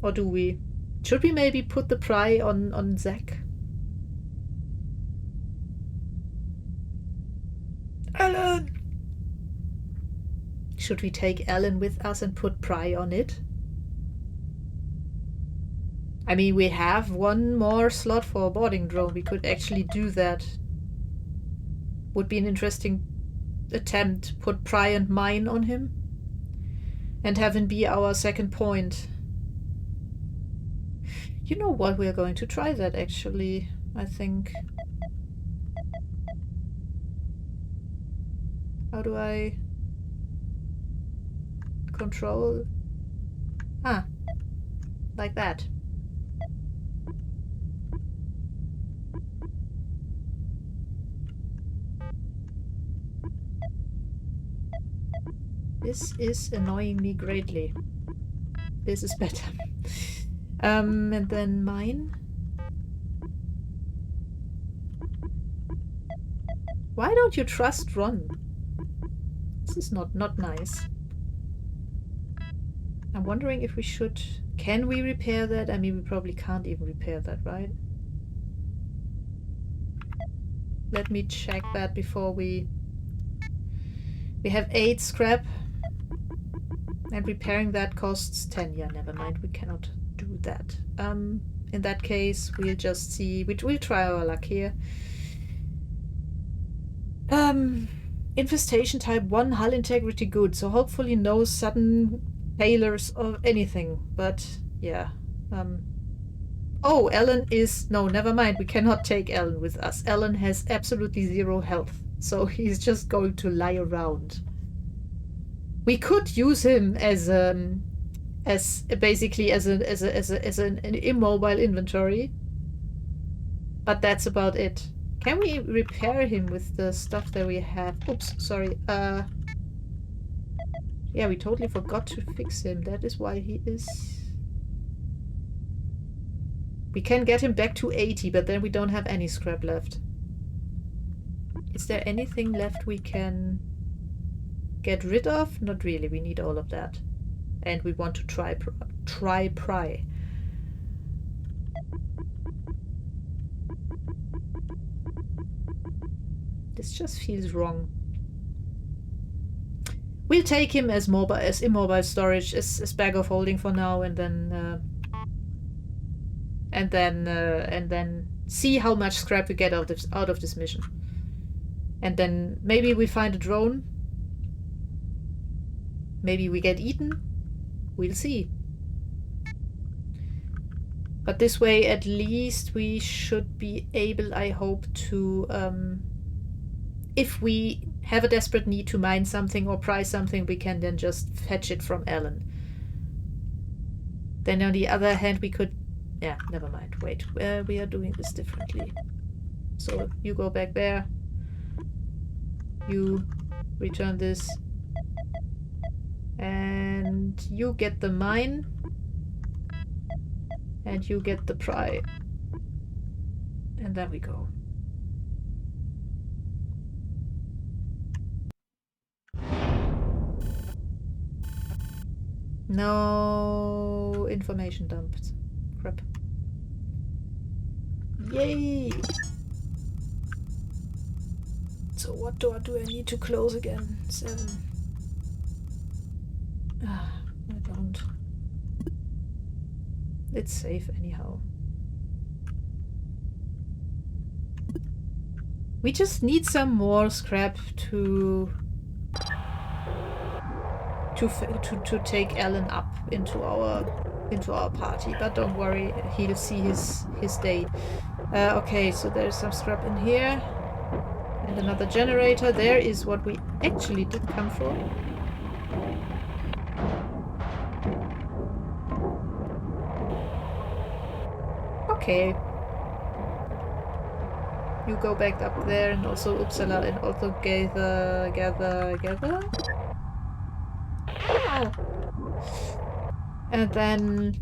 Or do we? Should we maybe put the Pry on Zack? Alan! Should we take Alan with us and put Pry on it? I mean, we have one more slot for a boarding drone. We could actually do that. Would be an interesting attempt. Put Pry and Mine on him. And have him be our second point. You know what? We're going to try that, actually. I think. How do I control? Ah, like that. This is annoying me greatly. This is better. And then Mine. Why don't you trust Ron? This is not nice. I'm wondering if we should... Can we repair that? I mean, we probably can't even repair that, right? Let me check that before we We have 8 scrap. And repairing that costs 10. Yeah, never mind. We cannot do that. In that case, we'll just see. We'll try our luck here. Infestation type 1, hull integrity good. So hopefully no sudden failures or anything. But yeah. Oh, Ellen is... No, never mind. We cannot take Ellen with us. Ellen has absolutely 0 health. So he's just going to lie around. We could use him as basically as an immobile inventory, but that's about it. Can we repair him with the stuff that we have? Oops, sorry. Yeah, we totally forgot to fix him. That is why he is... We can get him back to 80, but then we don't have any scrap left. Is there anything left we can get rid of? Not really. We need all of that. And we want to try pry. This just feels wrong. We'll take him as immobile storage, as bag of holding for now, and then see how much scrap we get out of this mission. And then maybe we find a drone. Maybe we get eaten. We'll see. But this way, at least we should be able, I hope, to... if we have a desperate need to mine something or pry something, we can then just fetch it from Ellen. Then on the other hand, we could... Yeah, never mind. Wait, we are doing this differently. So you go back there. You return this. And you get the mine. And you get the pry. And there we go. No information dumped. Crap. Yay! So what door do I need to close again? 7. Ah, I don't. It's safe anyhow. We just need some more scrap to take Alan up into our party, but don't worry, he'll see his day. Okay, so there's some scrap in here and another generator. There is what we actually did come for. Okay. You go back up there, and also Uppsala, and also gather. Ow. And then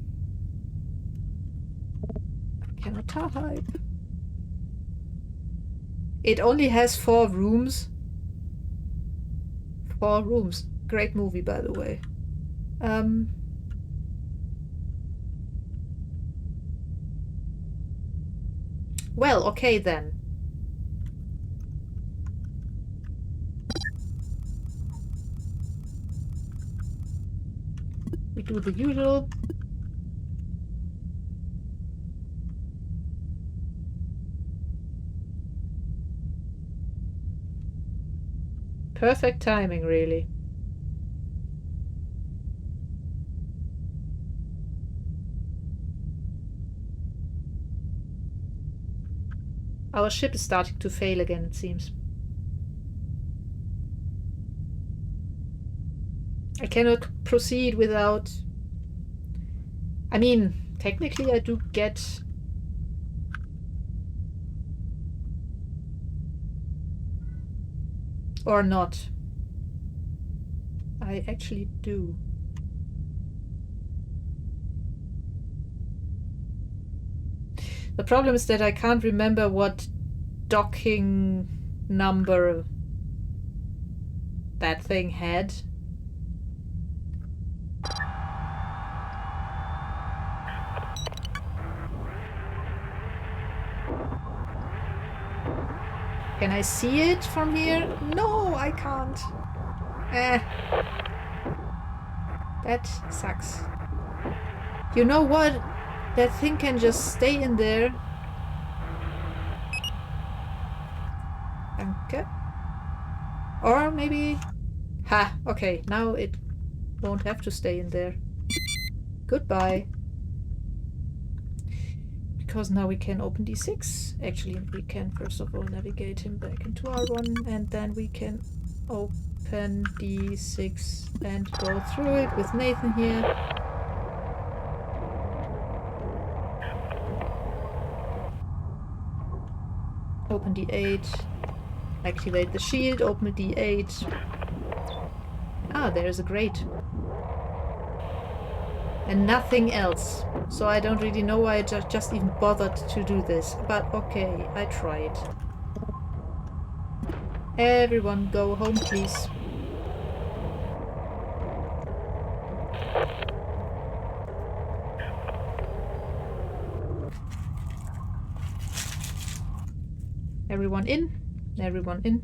I cannot type. It only has 4 rooms. 4 rooms. Great movie, by the way. Well, okay then. We do the usual. Perfect timing, really. Our ship is starting to fail again, it seems. I cannot proceed without... I mean, technically I do get... Or not. I actually do. The problem is that I can't remember what docking number that thing had. Can I see it from here? No, I can't. That sucks. You know what? That thing can just stay in there. Danke. Or maybe... Ha! Okay, now it won't have to stay in there. Goodbye. Because now we can open D6. Actually, we can first of all navigate him back into R1, and then we can open D6 and go through it with Nathan here. Open D8. Activate the shield, open D8. Ah, there's a grate. And nothing else. So I don't really know why I just even bothered to do this. But okay, I tried. Everyone go home, please. Everyone in. Everyone in.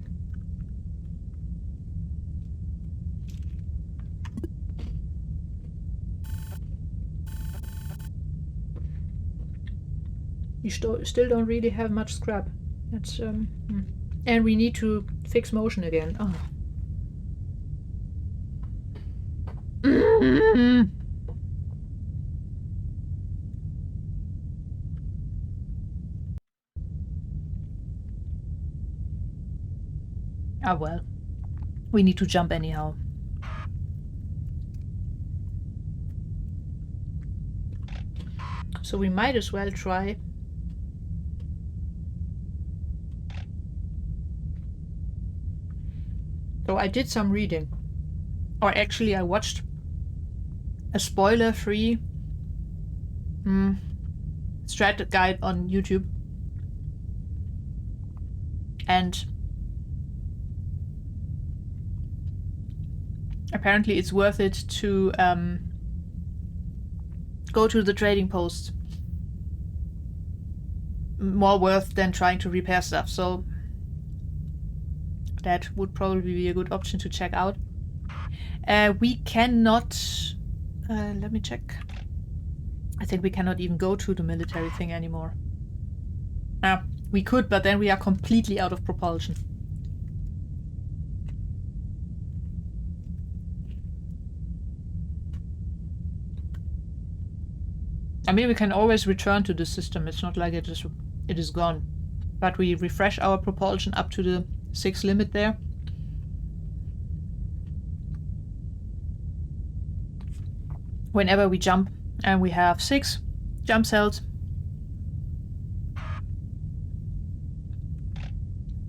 You still don't really have much scrap. That's And we need to fix motion again. Oh. Ah well. We need to jump anyhow. So we might as well try. So I did some reading. Or actually I watched a spoiler-free strat guide on YouTube. And apparently it's worth it to go to the trading post. More worth than trying to repair stuff, so that would probably be a good option to check out. We cannot... let me check. I think we cannot even go to the military thing anymore. We could, but then we are completely out of propulsion. I mean, we can always return to the system. It's not like it is gone. But we refresh our propulsion up to the 6 limit there. Whenever we jump, and we have 6 jump cells.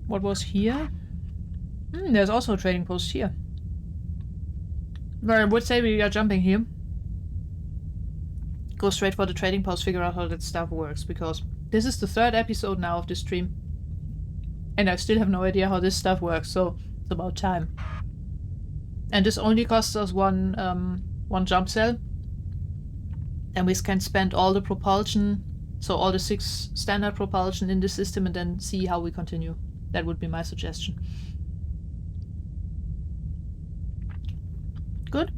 What was here? There's also a trading post here. But I would say we are jumping here. Go straight for the trading post, figure out how that stuff works, because this is the 3rd episode now of this stream. And I still have no idea how this stuff works, so it's about time. And this only costs us one jump cell. And we can spend all the propulsion, so all the 6 standard propulsion in the system, and then see how we continue. That would be my suggestion. Good?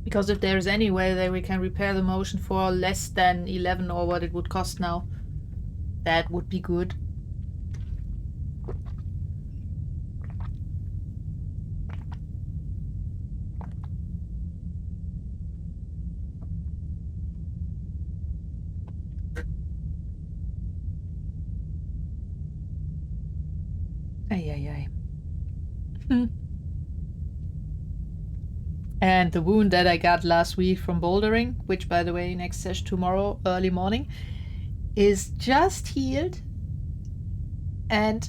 Because if there is any way that we can repair the motion for less than 11 or what it would cost now, that would be good. Ay. And the wound that I got last week from bouldering, which by the way, next session tomorrow, early morning, is just healed. And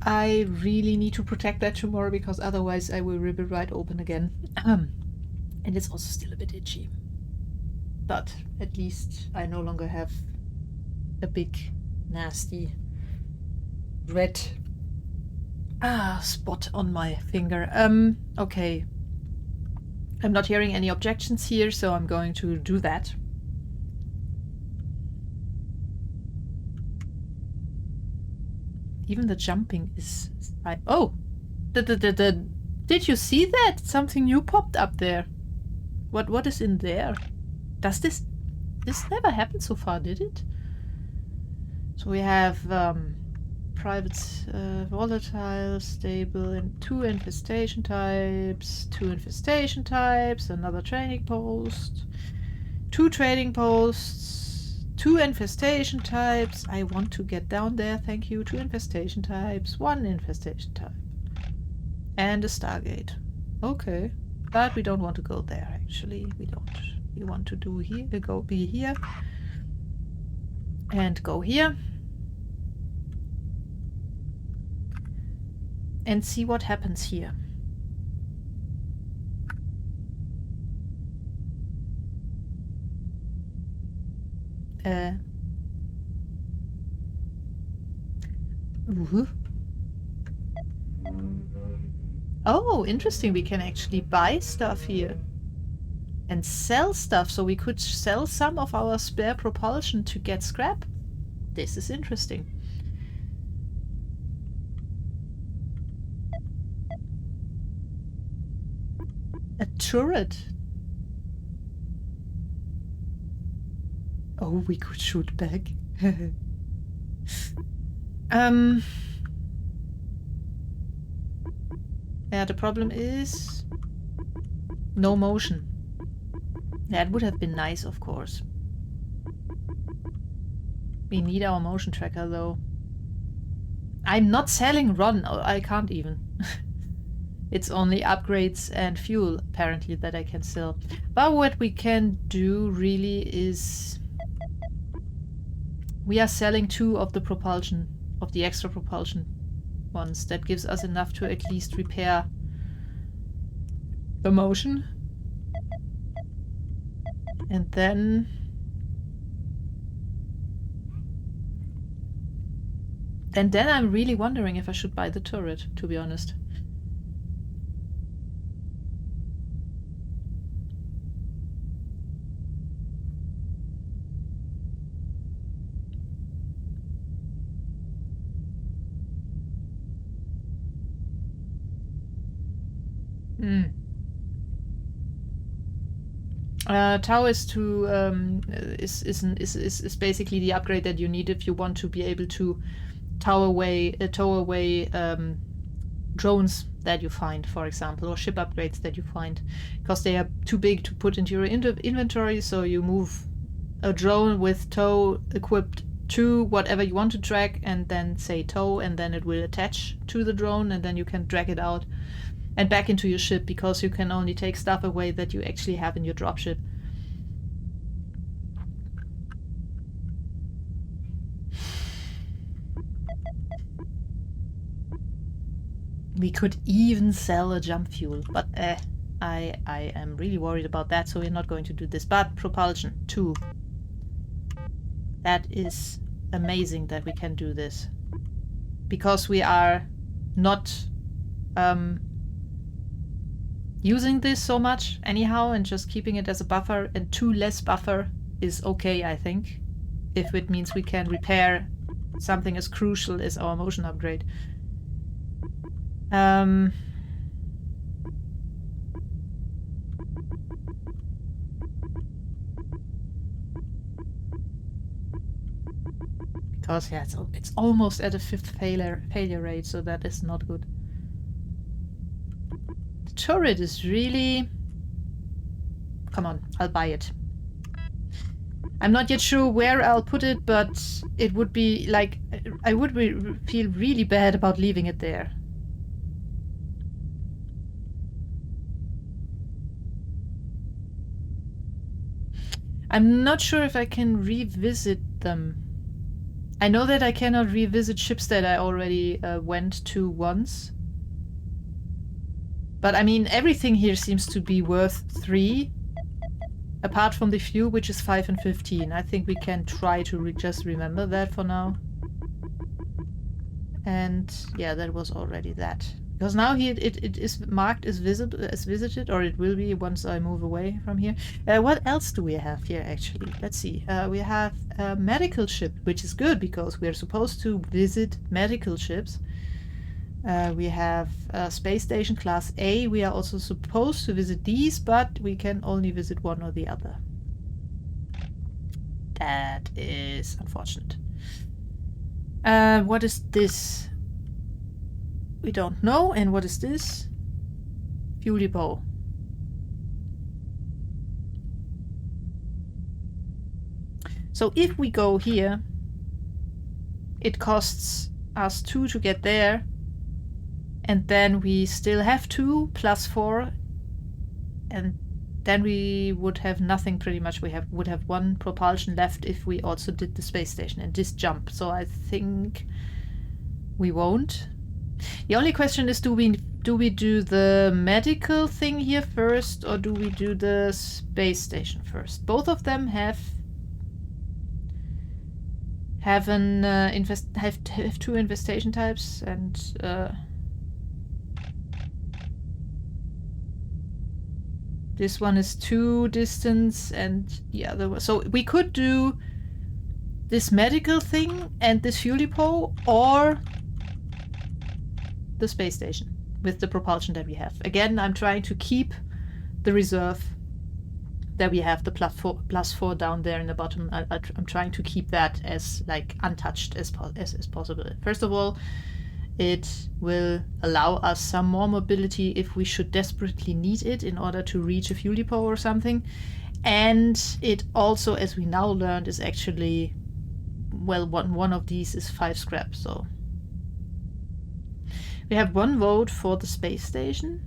I really need to protect that tomorrow, because otherwise I will rip it right open again. And it's also still a bit itchy. But at least I no longer have a big, nasty, red spot on my finger. Okay. I'm not hearing any objections here, so I'm going to do that. Even the jumping is fine. Oh! Did you see that? Something new popped up there. What is in there? Does this never happened so far, did it? So we have private volatile, stable, and 2 infestation types, 2 infestation types, another training post, 2 trading posts, 2 infestation types. I want to get down there, thank you. 2 infestation types, 1 infestation type, and a Stargate. Okay, but we don't want to go there. Actually, we don't. We want to do here. Be here, and go here. And see what happens here. Oh, interesting. We can actually buy stuff here. And sell stuff, so we could sell some of our spare propulsion to get scrap. This is interesting. A turret. Oh, we could shoot back. Yeah, the problem is no motion. That would have been nice, of course. We need our motion tracker, though. I'm not selling Ron. I can't even. It's only upgrades and fuel, apparently, that I can sell. But what we can do, really, is... We are selling 2 of the propulsion, of the extra propulsion ones. That gives us enough to at least repair the motion. And then... And then I'm really wondering if I should buy the turret, to be honest. Tau is to is basically the upgrade that you need if you want to be able to tow away drones that you find, for example, or ship upgrades that you find, because they are too big to put into your inventory. So you move a drone with tow equipped to whatever you want to drag, and then say tow, and then it will attach to the drone, and then you can drag it out and back into your ship, because you can only take stuff away that you actually have in your dropship. We could even sell a jump fuel, but I am really worried about that, so we're not going to do this. But propulsion, 2. That is amazing that we can do this. Because we are not using this so much anyhow, and just keeping it as a buffer, and 2 less buffer is okay, I think. If it means we can repair something as crucial as our motion upgrade. Because yeah, it's almost at a 5th failure rate, so that is not good. The turret is really... Come on, I'll buy it. I'm not yet sure where I'll put it, but it would be like... I would feel really bad about leaving it there. I'm not sure if I can revisit them. I know that I cannot revisit ships that I already went to once. But I mean, everything here seems to be worth 3. Apart from the fuel, which is 5 and 15. I think we can try to just remember that for now. And yeah, that was already that. Because now it is marked as visited, or it will be once I move away from here. What else do we have here, actually? Let's see. We have a medical ship, which is good because we are supposed to visit medical ships. We have space station class A. We are also supposed to visit these, but we can only visit one or the other. That is unfortunate. What is this? We don't know. And what is this? Fuel depot. So if we go here, it costs us 2 to get there. And then we still have 2 plus 4. And then we would have nothing pretty much. We would have 1 propulsion left if we also did the space station and this jump. So I think we won't. The only question is, do we do the medical thing here first, or do we do the space station first? Both of them have 2 infestation types, and this one is 2 distance, and the other one. So we could do this medical thing and this fuel depot, or the space station with the propulsion that we have. Again, I'm trying to keep the reserve that we have, the +4 down there in the bottom. I'm trying to keep that as like untouched as possible. First of all, it will allow us some more mobility if we should desperately need it in order to reach a fuel depot or something. And it also, as we now learned, is actually, well, one of these is 5 scrap, so we have 1 vote for the space station.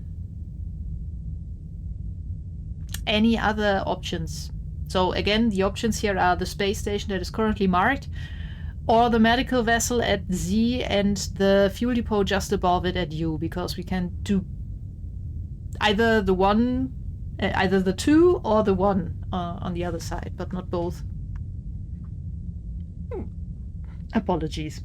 Any other options? So again, the options here are the space station that is currently marked, or the medical vessel at Z and the fuel depot just above it at U, because we can do either the 2 or the 1 on the other side, but not both. Apologies.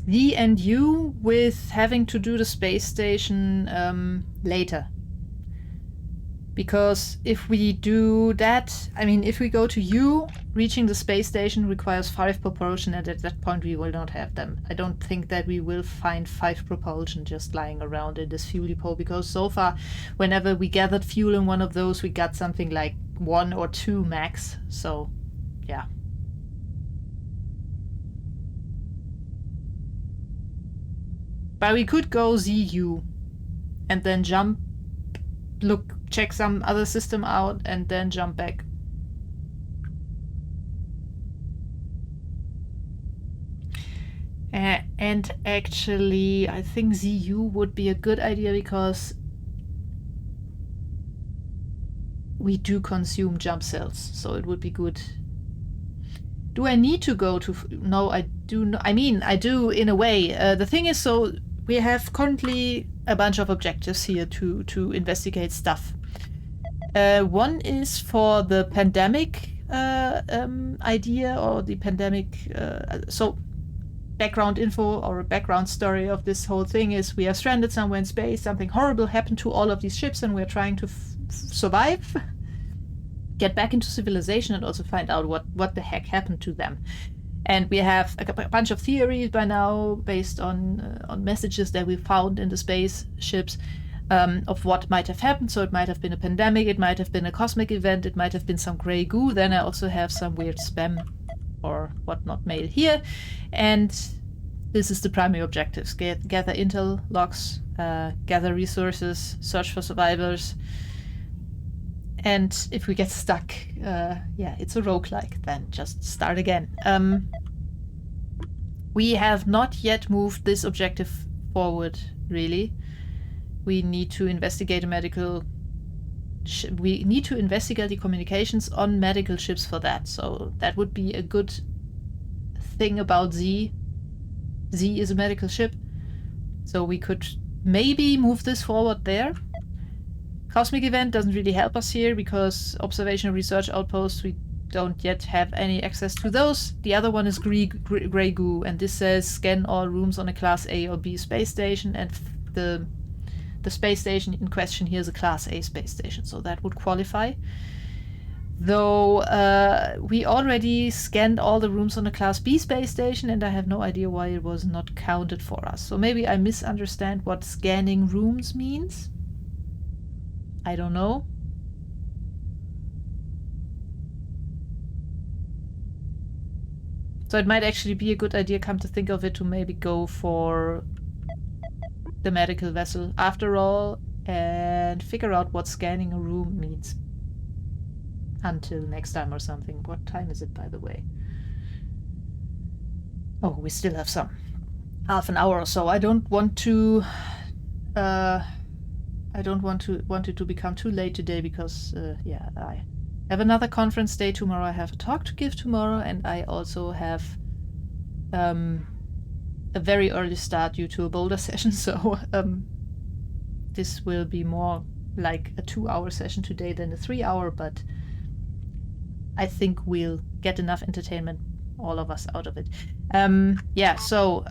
The and U with having to do the space station later. Because if we do that, I mean, if we go to U, reaching the space station requires 5 propulsion, and at that point we will not have them. I don't think that we will find 5 propulsion just lying around in this fuel depot, because so far, whenever we gathered fuel in one of those, we got something like 1 or 2 max. So, yeah. But we could go ZU and then jump, check some other system out, and then jump back. And actually, I think ZU would be a good idea because we do consume jump cells, so it would be good. Do I need to go to... No, I do not. I mean, I do in a way. The thing is, so we have currently a bunch of objectives here to investigate stuff. One is for the pandemic idea, or the pandemic... so background info or a background story of this whole thing is we are stranded somewhere in space. Something horrible happened to all of these ships, and we're trying to survive, get back into civilization, and also find out what the heck happened to them. And we have a bunch of theories by now based on messages that we found in the spaceships of what might have happened. So it might have been a pandemic, it might have been a cosmic event, it might have been some grey goo. Then I also have some weird spam or whatnot mail here. And this is the primary objectives. Gather intel logs, gather resources, search for survivors. And if we get stuck, yeah, it's a roguelike, then just start again. We have not yet moved this objective forward, really. We need to investigate we need to investigate the communications on medical ships for that. So that would be a good thing about Z. Z is a medical ship. So we could maybe move this forward there. Cosmic event doesn't really help us here because observational research outposts, we don't yet have any access to those. The other one is Grey Goo, and this says scan all rooms on a Class A or B space station, and the space station in question here is a Class A space station, so that would qualify. Though we already scanned all the rooms on a Class B space station, and I have no idea why it was not counted for us. So maybe I misunderstand what scanning rooms means. I don't know. So it might actually be a good idea, come to think of it, to maybe go for the medical vessel after all and figure out what scanning a room means. Until next time or something. What time is it, by the way? Oh, we still have some. Half an hour or so. I don't want to... I don't want it to become too late today because, yeah, I have another conference day tomorrow. I have a talk to give tomorrow, and I also have a very early start due to a boulder session. So this will be more like a 2-hour session today than a 3-hour, but I think we'll get enough entertainment, all of us, out of it. Yeah, so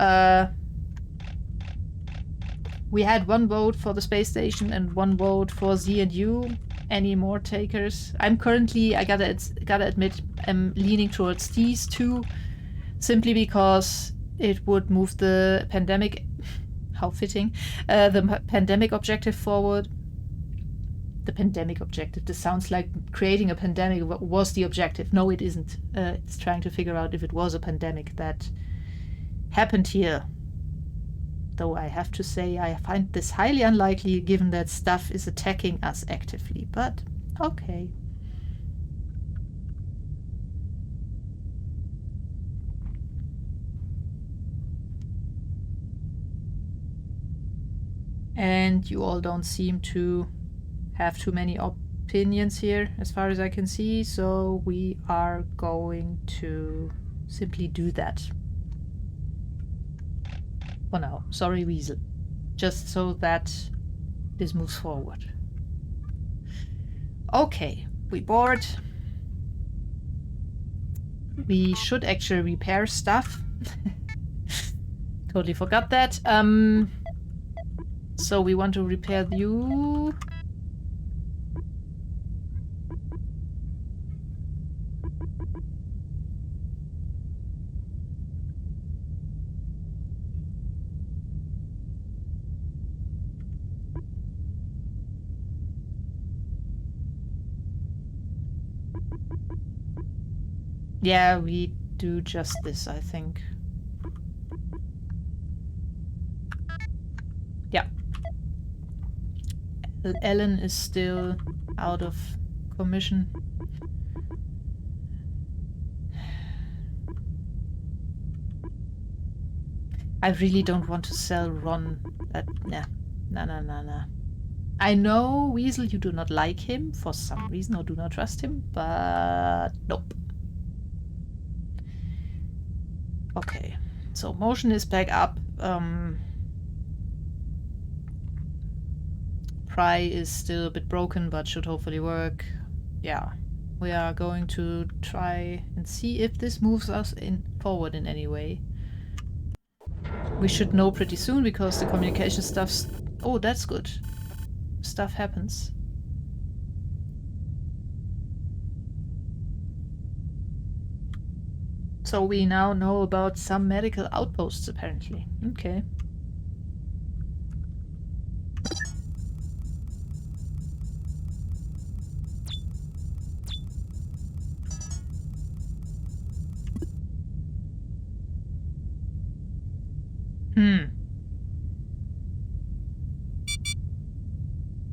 we had 1 vote for the space station and 1 vote for Z and U. Any more takers? I'm currently, I gotta admit, I'm leaning towards these 2, simply because it would move the pandemic, how fitting, the pandemic objective forward. The pandemic objective, this sounds like creating a pandemic was the objective. No, it isn't. It's trying to figure out if it was a pandemic that happened here. Though I have to say I find this highly unlikely given that stuff is attacking us actively, but okay. And you all don't seem to have too many opinions here as far as I can see, so we are going to simply do that. For now. Sorry, Weasel. Just so that this moves forward. Okay, we board. We should actually repair stuff. Totally forgot that. So we want to repair you. Yeah, we do just this, I think. Yeah. Ellen is still out of commission. I really don't want to sell Ron. Nah. I know, Weasel, you do not like him for some reason or do not trust him, but nope. Okay, so motion is back up. Pry is still a bit broken, but should hopefully work. Yeah, we are going to try and see if this moves us forward in any way. We should know pretty soon because the communication stuff's... Oh, that's good. Stuff happens. So we now know about some medical outposts, apparently. Okay.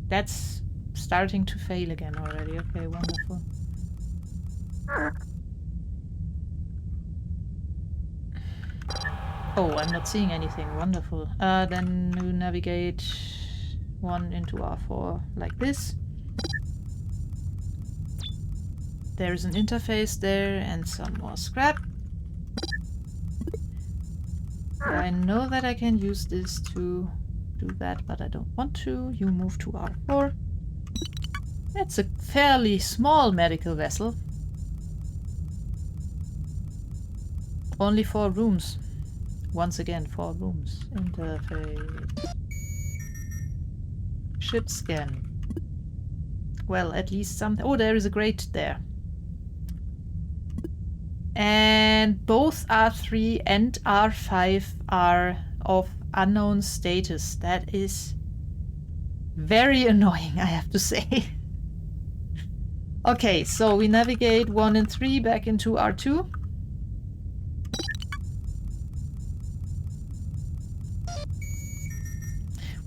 That's starting to fail again already. Okay, wonderful. Oh, I'm not seeing anything. Wonderful. Then we navigate 1 into R4 like this. There's an interface there and some more scrap. I know that I can use this to do that, but I don't want to. You move to R4. That's a fairly small medical vessel. Only 4 rooms. Once again, 4 rooms. Interface. Ship scan. Well, at least something. Oh, there is a grate there. And both R3 and R5 are of unknown status. That is very annoying, I have to say. Okay, so we navigate 1 and 3 back into R2.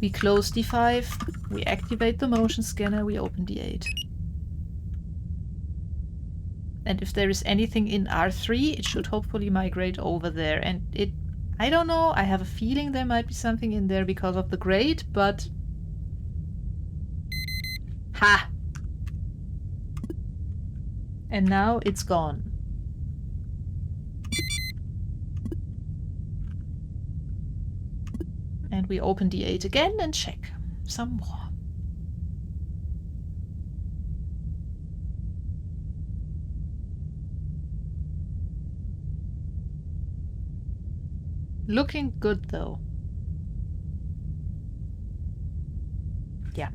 We close D5, we activate the motion scanner, we open D8. And if there is anything in R3, it should hopefully migrate over there. And I don't know, I have a feeling there might be something in there because of the grate, but... Ha! And now it's gone. And we open D8 again and check some more. Looking good though. Yeah.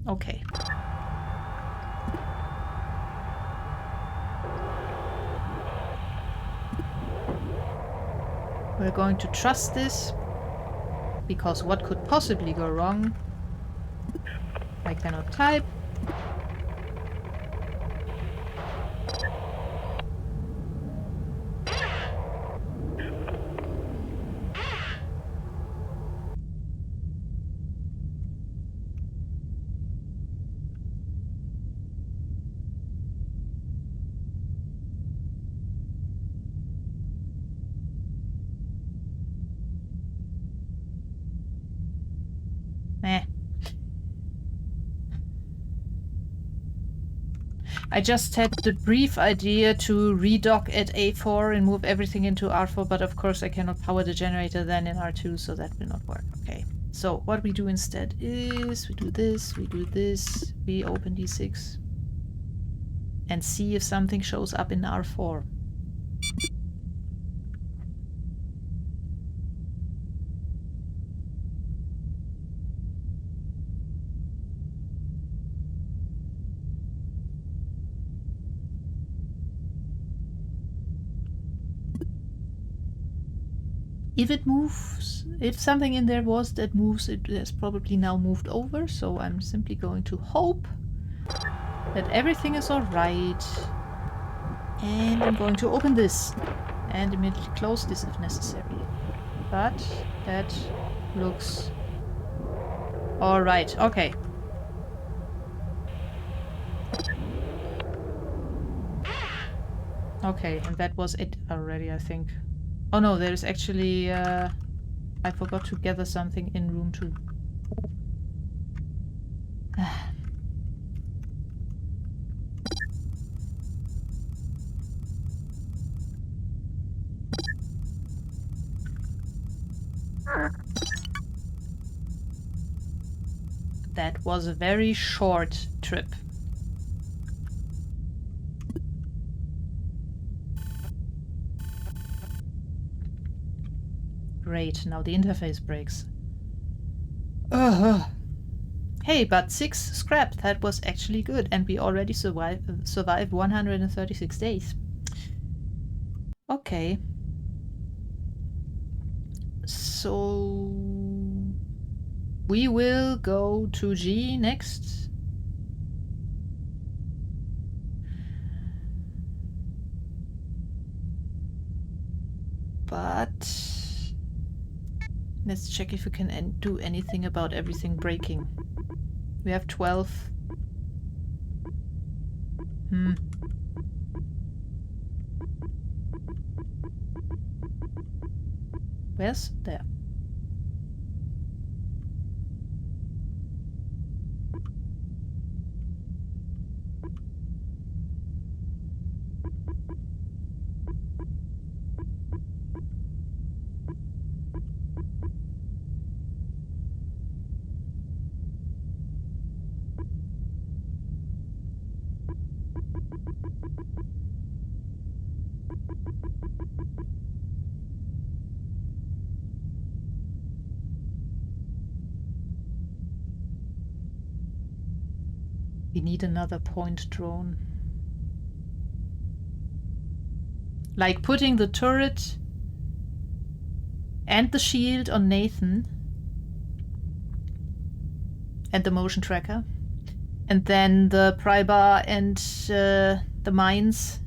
Okay. We're going to trust this, because what could possibly go wrong? I cannot type. Eh. I just had the brief idea to redock at A4 and move everything into R4, but of course I cannot power the generator then in R2, so that will not work. Okay, so what we do instead is we do this, we open D6 and see if something shows up in R4. If it moves, if something in there was that moves, it has probably now moved over, so I'm simply going to hope that everything is alright. And I'm going to open this and immediately close this if necessary. But that looks alright. Okay. Okay, and that was it already, I think. Oh no, there's actually... I forgot to gather something in room 2. That was a very short trip. Great, now the interface breaks. Hey, but 6 scrap, that was actually good, and we already survived 136 days. Okay. So... we will go to G next. But... let's check if we can do anything about everything breaking. We have 12. Where's there? We need another point drone. Like putting the turret and the shield on Nathan and the motion tracker, and then the pry bar and the mines,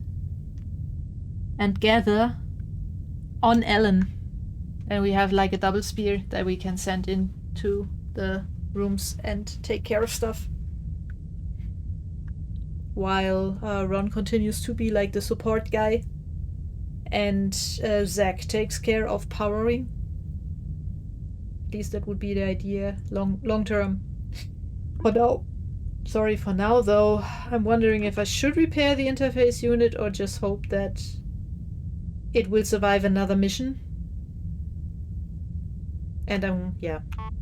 and gather on Ellen. And we have like a double spear that we can send into the rooms and take care of stuff. While Ron continues to be like the support guy, and Zach takes care of powering. At least that would be the idea long term. For now. Sorry, for now though, I'm wondering if I should repair the interface unit or just hope that it will survive another mission. And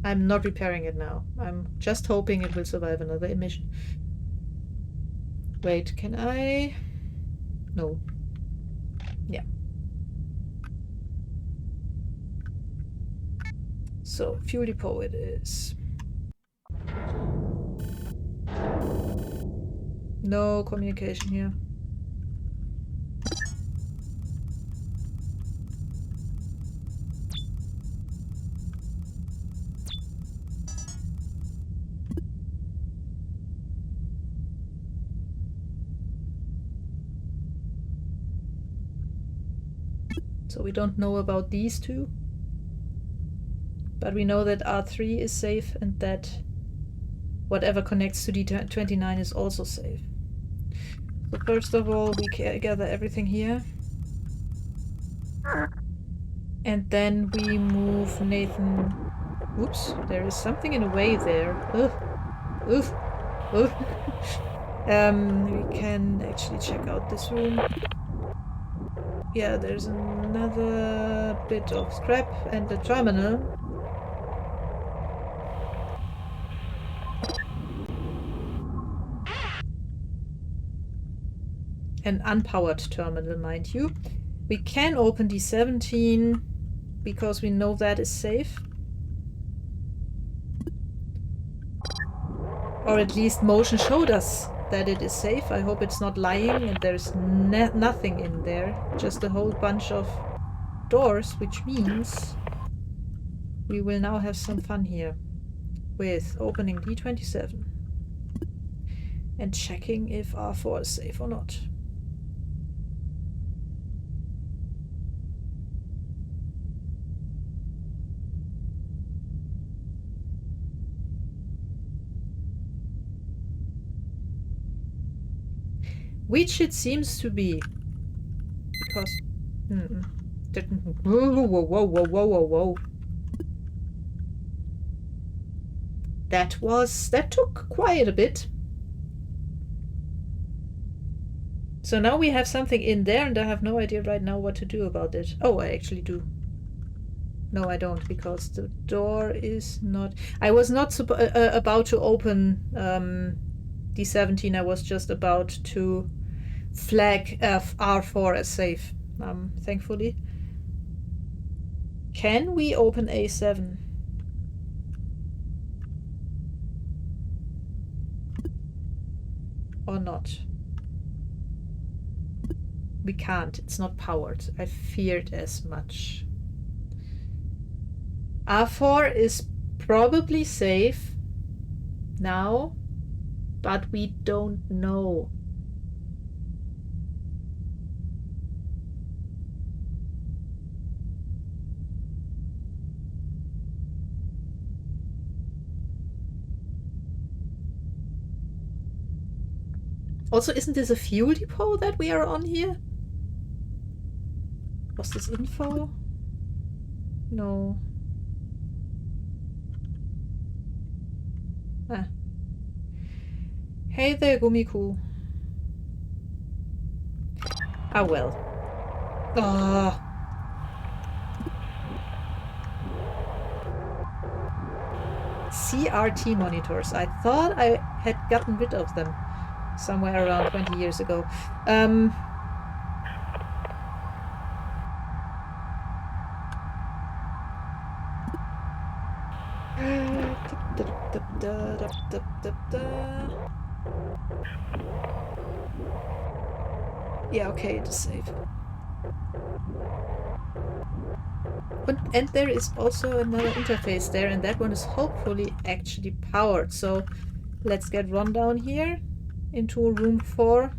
I'm not repairing it now. I'm just hoping it will survive another mission. Wait, can I? No. Yeah. So, fuel depot it is. No communication here. So we don't know about these two. But we know that R3 is safe and that whatever connects to D29 is also safe. So first of all, we gather everything here. And then we move Nathan... Oops, there is something in the way there. Ugh. Ugh. Ugh. We can actually check out this room. Yeah, there's another bit of scrap and a terminal. An unpowered terminal, mind you. We can open D17 because we know that is safe. Or at least motion showed us that it is safe. I hope it's not lying and there's nothing in there. Just a whole bunch of doors, which means we will now have some fun here with opening D27 and checking if R4 is safe or not. Which it seems to be. Because... Whoa. That took quite a bit. So now we have something in there and I have no idea right now what to do about it. Oh, I actually do. No, I don't, because the door is not... I was not about to open D17. I was just about to flag R4 as safe, thankfully. Can we open A7? Or not? We can't. It's not powered. I feared as much. R4 is probably safe now, but we don't know. Also, isn't this a fuel depot that we are on here? Was this info? No. Ah. Hey there, Gumiku. Ah, well. Ah. CRT monitors. I thought I had gotten rid of them somewhere around 20 years ago. Yeah, okay, it is safe. And there is also another interface there, and that one is hopefully actually powered. So let's get Ron down here into room 4.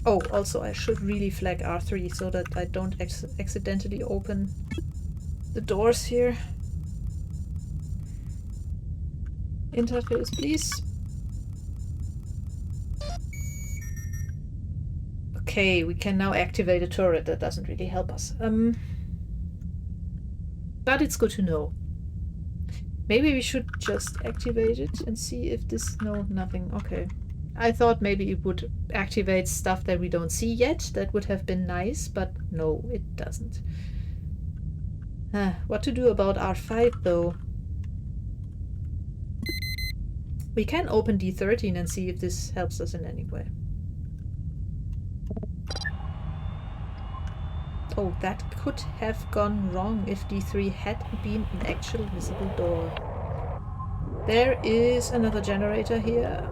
Oh, also I should really flag R3 so that I don't accidentally open the doors here. Interface, please. Okay, we can now activate a turret. That doesn't really help us. But it's good to know. Maybe we should just activate it and see if this... No, nothing. Okay. I thought maybe it would activate stuff that we don't see yet. That would have been nice, but no, it doesn't. What to do about R5 though? We can open D13 and see if this helps us in any way. Oh, that could have gone wrong if D3 hadn't been an actual visible door. There is another generator here.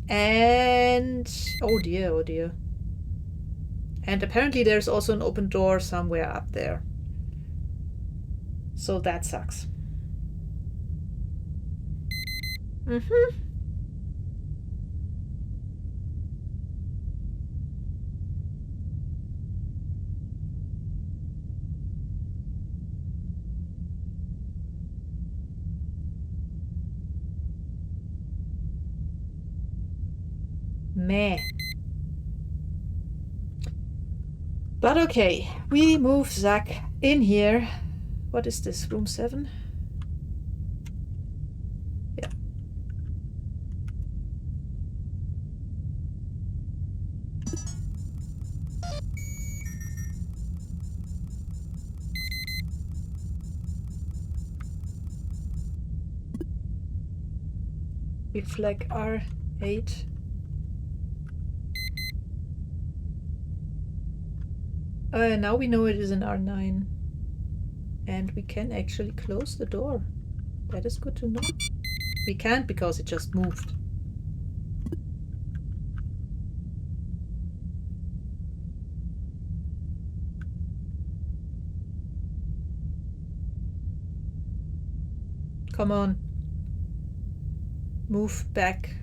And... oh dear, oh dear. And apparently there's also an open door somewhere up there. So that sucks. Meh. But okay, we move Zach in here. What is this, room 7? Yeah. We flag R8. Now we know it is an R9. And we can actually close the door. That is good to know. We can't because it just moved. Come on. Move back.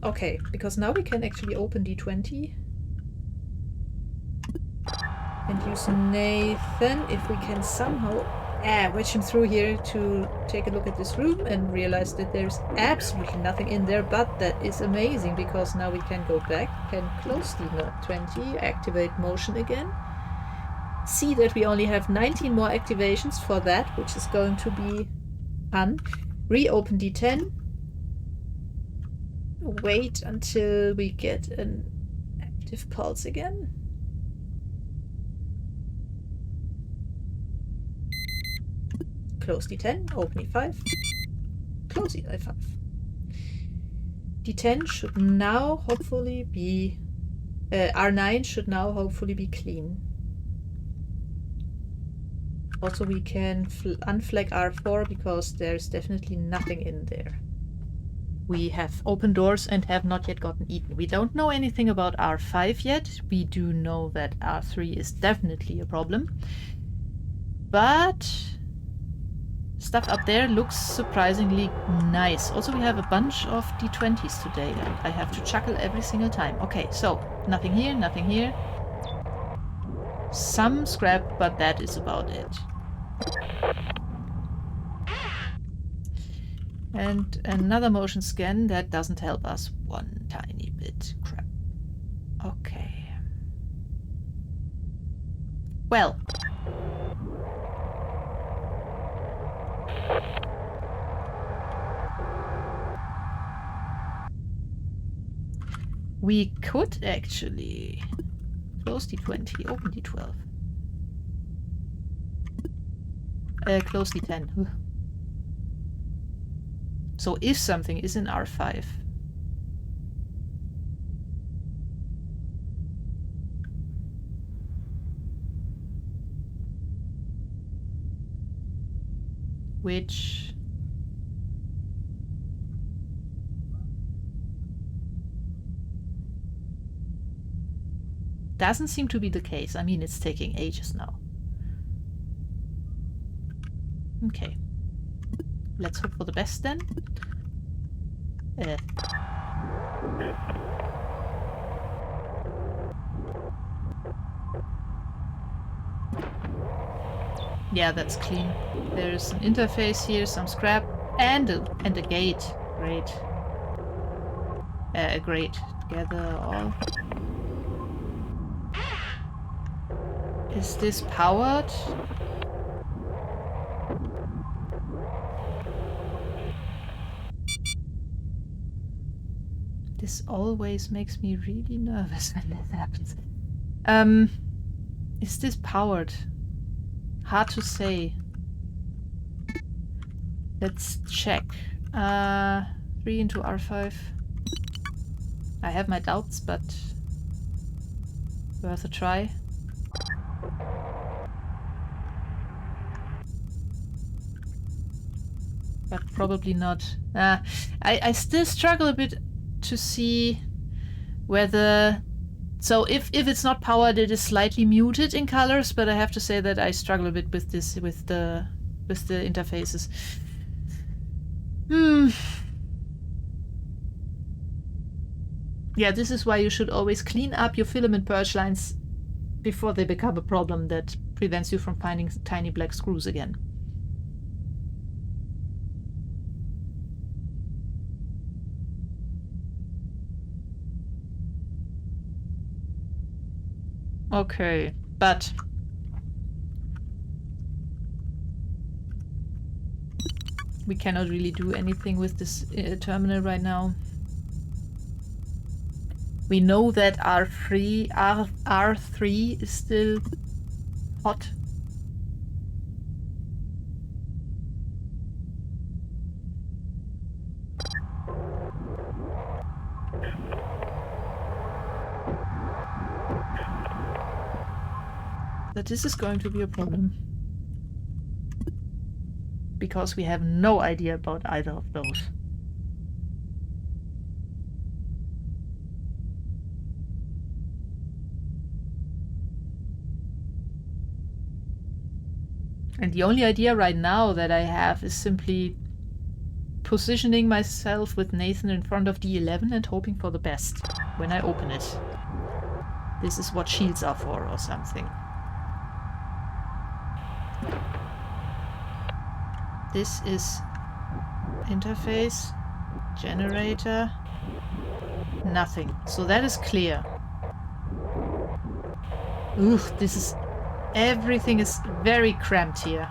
Okay, because now we can actually open D20. And use Nathan if we can somehow wedge him through here to take a look at this room and realize that there's absolutely nothing in there, but that is amazing because now we can go back and close D20, activate motion again. See that we only have 19 more activations for that, which is going to be fun. Reopen D10. Wait until we get an active pulse again. Close D10, open E5, close E5. D10 should now hopefully be... R9 should now hopefully be clean. Also we can unflag R4 because there's definitely nothing in there. We have open doors and have not yet gotten eaten. We don't know anything about R5 yet. We do know that R3 is definitely a problem. But... stuff up there looks surprisingly nice. Also, we have a bunch of D20s today, and I have to chuckle every single time. Okay, so nothing here, nothing here. Some scrap, but that is about it. And another motion scan that doesn't help us one tiny bit. Crap. Okay. Well. We could actually close D20, open D12. Close D10. Ugh. So if something is in R5. which doesn't seem to be the case. I mean, it's taking ages now. Okay. Let's hope for the best then. Yeah, that's clean. There's an interface here, some scrap, and a gate. Great. Great. Gather all. Is this powered? This always makes me really nervous when this happens. Is this powered? Hard to say. Let's check. 3 into R5. I have my doubts, but worth a try. But probably not. I still struggle a bit to see whether... So if it's not powered, it is slightly muted in colors, but I have to say that I struggle a bit with this, with the interfaces. Yeah, this is why you should always clean up your filament purge lines before they become a problem that prevents you from finding tiny black screws again. Okay, but we cannot really do anything with this terminal right now. We know that R3 is still hot. That this is going to be a problem. Because we have no idea about either of those. And the only idea right now that I have is simply positioning myself with Nathan in front of D11 and hoping for the best when I open it. This is what shields are for or something. This is interface, generator, nothing. So that is clear. Ugh, this is... Everything is very cramped here.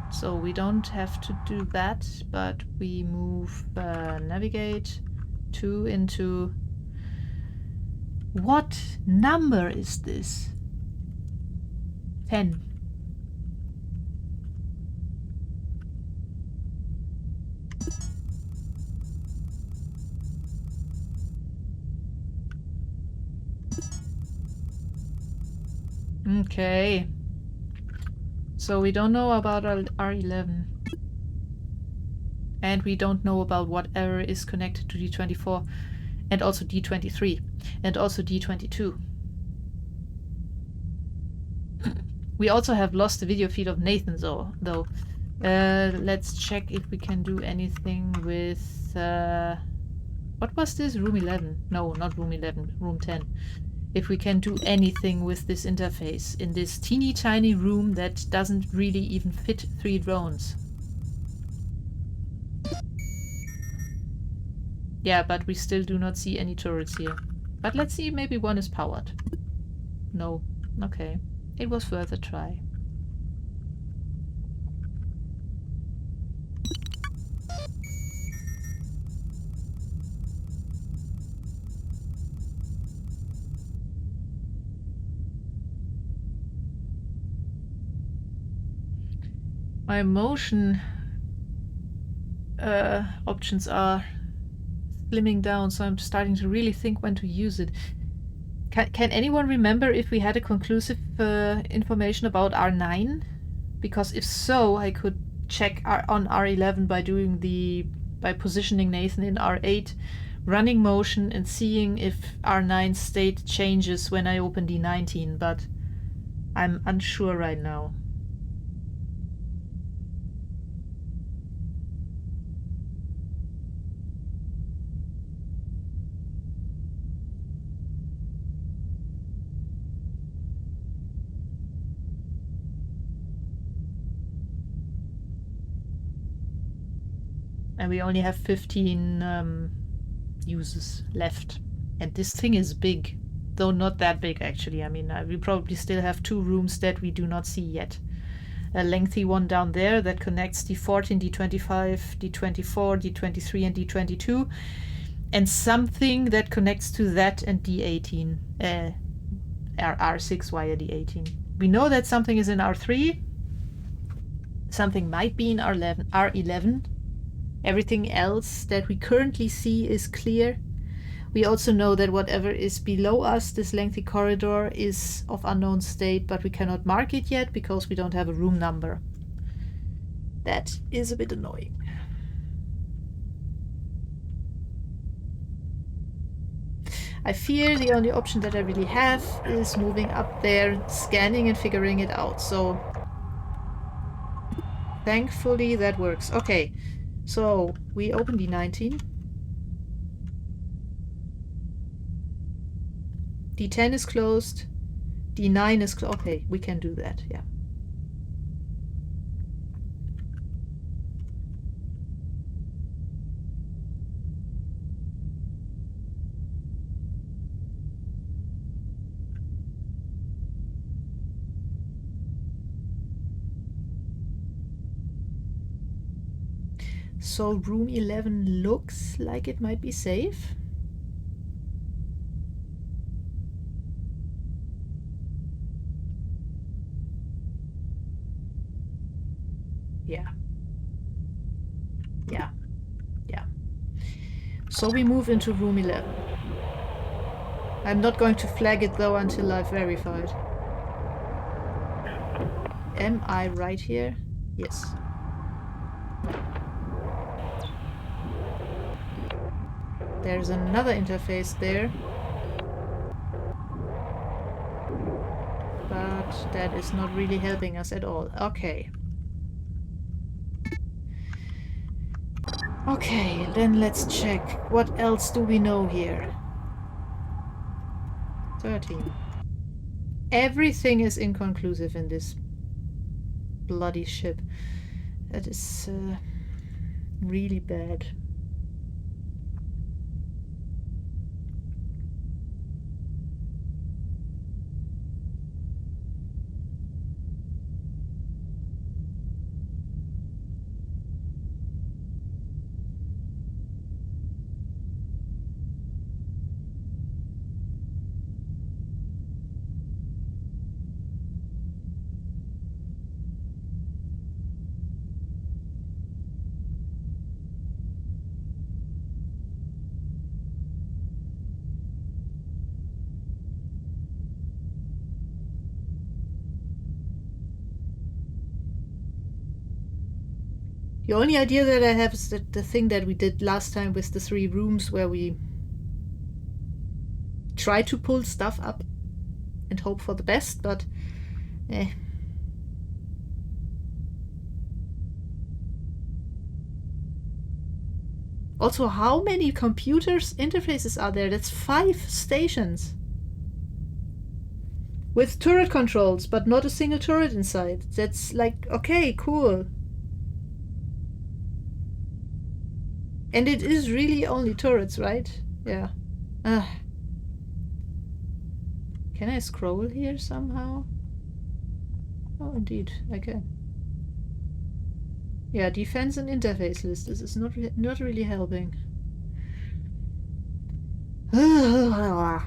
So we don't have to do that, but we move navigate 2 into... What number is this? 10. Okay. So we don't know about R11. And we don't know about what error is connected to D24. And also D23. And also D22. We also have lost the video feed of Nathan though. Let's check if we can do anything with... what was this? Room 11? No, not room 11. Room 10. If we can do anything with this interface in this teeny tiny room that doesn't really even fit 3 drones. Yeah, but we still do not see any turrets here. But let's see, maybe one is powered. No. Okay. It was worth a try. My motion options are slimming down, so I'm starting to really think when to use it. Can anyone remember if we had a conclusive information about R9? Because if so, I could check on R11 by positioning Nathan in R8, running motion and seeing if R9 state changes when I open D19, but I'm unsure right now. And we only have 15 uses left. And this thing is big, though not that big actually. I mean, we probably still have 2 rooms that we do not see yet. A lengthy one down there that connects D14, D25, D24, D23 and D22. And something that connects to that and D18. R6 via D18. We know that something is in R3. Something might be in R11. Everything else that we currently see is clear. We also know that whatever is below us, this lengthy corridor, is of unknown state, but we cannot mark it yet because we don't have a room number. That is a bit annoying. I fear the only option that I really have is moving up there, scanning and figuring it out. So thankfully that works. Okay. So, we open D19. D10 is closed. D9 is closed. Okay, we can do that, yeah. So room 11 looks like it might be safe. Yeah. Yeah. Yeah. So we move into room 11. I'm not going to flag it though until I've verified. Am I right here? Yes. There's another interface there. But that is not really helping us at all. Okay. Okay, then let's check. What else do we know here? 13. Everything is inconclusive in this bloody ship. That is really bad. The only idea that I have is that the thing that we did last time with the 3 rooms where we try to pull stuff up and hope for the best, but Also, how many computers interfaces are there? That's 5 stations. With turret controls, but not a single turret inside. That's like, okay, cool. And it is really only turrets, right? Yeah. Can I scroll here somehow? Oh, indeed, I can. Yeah, defense and interface list. This is not really helping. Nah.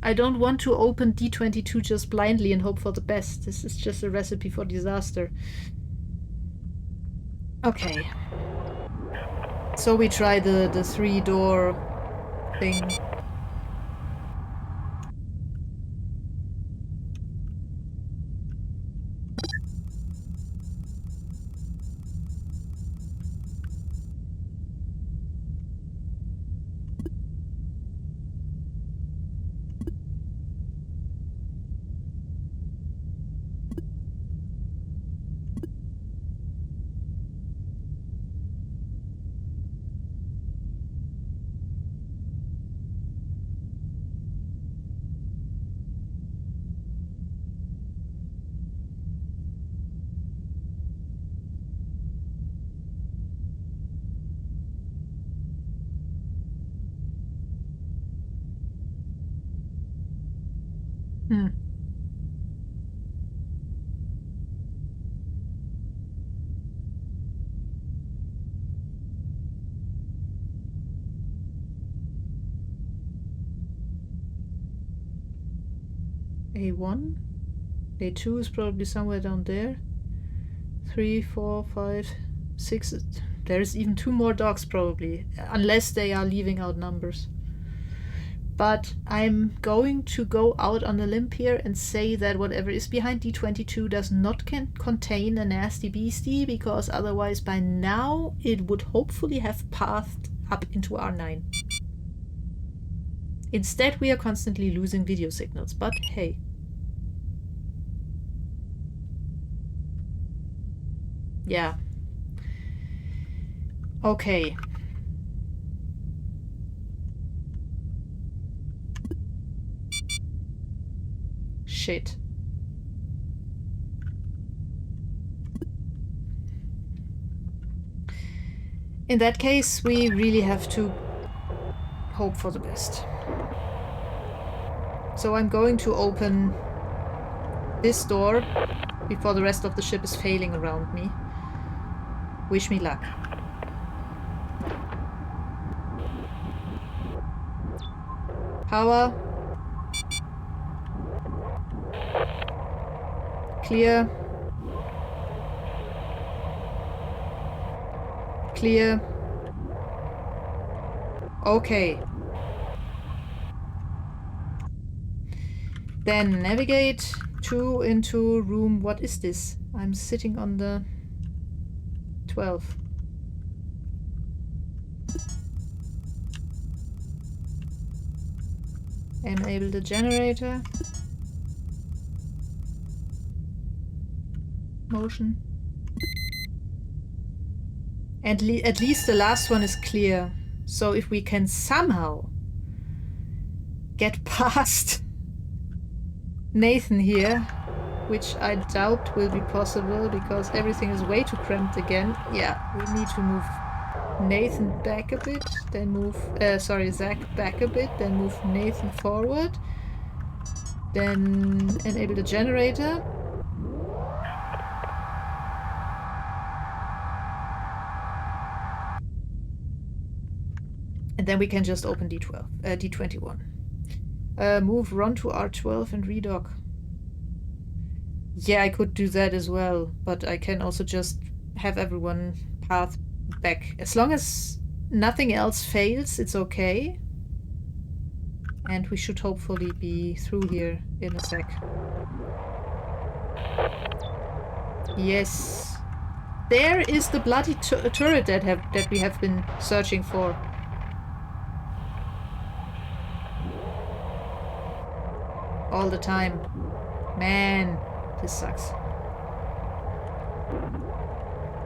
I don't want to open D22 just blindly and hope for the best. This is just a recipe for disaster. Okay. So we try the 3-door thing. Hmm. A1. A2 is probably somewhere down there. 3, 4, 5, 6. There's even 2 more dogs probably, unless they are leaving out numbers. But I'm going to go out on a limb here and say that whatever is behind D22 does not contain a nasty beastie, because otherwise by now it would hopefully have pathed up into R9. Instead, we are constantly losing video signals, but hey. Yeah. Okay. Shit. In that case, we really have to hope for the best. So I'm going to open this door before the rest of the ship is failing around me. Wish me luck. Power. Clear. Clear. Okay. Then navigate into room. What is this? I'm sitting on the 12. Enable the generator. Motion. And at least the last one is clear. So if we can somehow get past Nathan here, which I doubt will be possible because everything is way too cramped again. Yeah, we need to move Nathan back a bit, then move, Zach back a bit, then move Nathan forward, then enable the generator. And then we can just open D21. Move Ron to R12 and redock. Yeah, I could do that as well, but I can also just have everyone path back. As long as nothing else fails, it's okay. And we should hopefully be through here in a sec. Yes. There is the bloody turret that we have been searching for. All the time. Man, this sucks.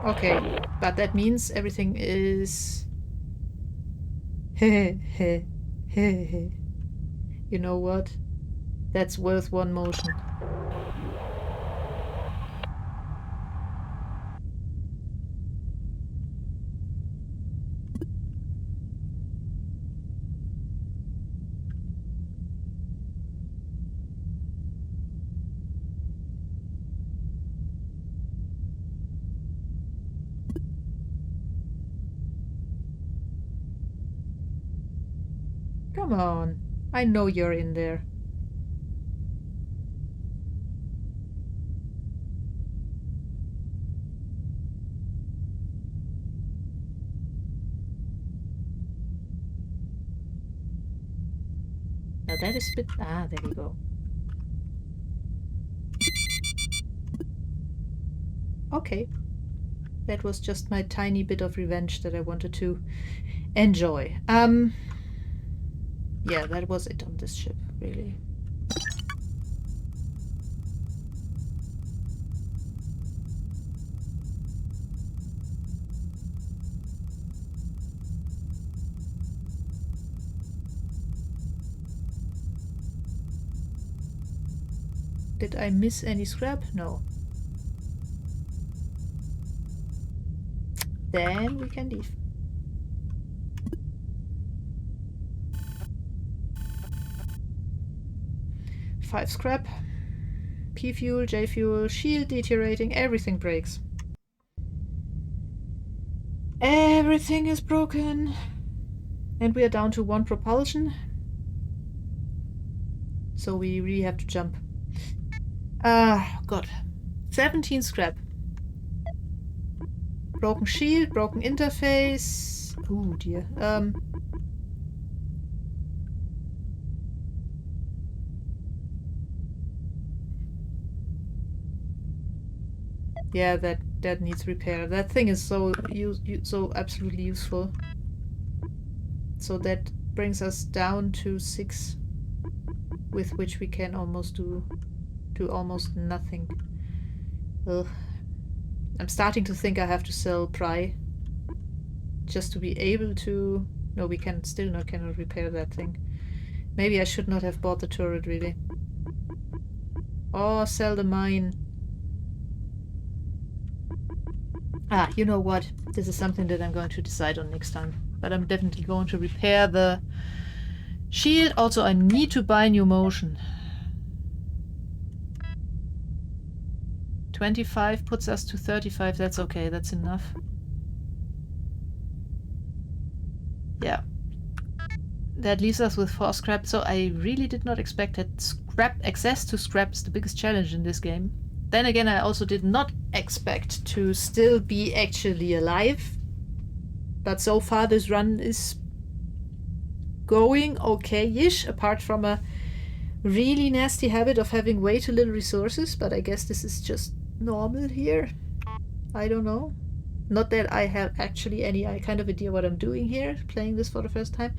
Okay, but that means everything is... You know what? That's worth one motion. Come on. I know you're in there. That is a bit... Ah, there we go. Okay. That was just my tiny bit of revenge that I wanted to enjoy. Yeah, that was it on this ship, really. Did I miss any scrap? No. Then we can leave. Five scrap. P fuel, J fuel, shield deteriorating, everything breaks. Everything is broken. And we are down to 1 propulsion. So we really have to jump. Ah, God. 17 scrap. Broken shield, broken interface. Oh dear. Yeah, that needs repair. That thing is so so absolutely useful. So that brings us down to 6, with which we can almost do almost nothing. Ugh. I'm starting to think I have to sell Pry just to be able to... No, we can still cannot repair that thing. Maybe I should not have bought the turret, really. Or sell the mine. Ah, you know what? This is something that I'm going to decide on next time. But I'm definitely going to repair the shield. Also, I need to buy new motion. 25 puts us to 35. That's okay. That's enough. Yeah. That leaves us with 4 scrap. So I really did not expect that access to scrap is the biggest challenge in this game. Then again, I also did not expect to still be actually alive. But so far this run is going okay-ish, apart from a really nasty habit of having way too little resources. But I guess this is just normal here. I don't know. Not that I have actually any kind of idea what I'm doing here, playing this for the first time.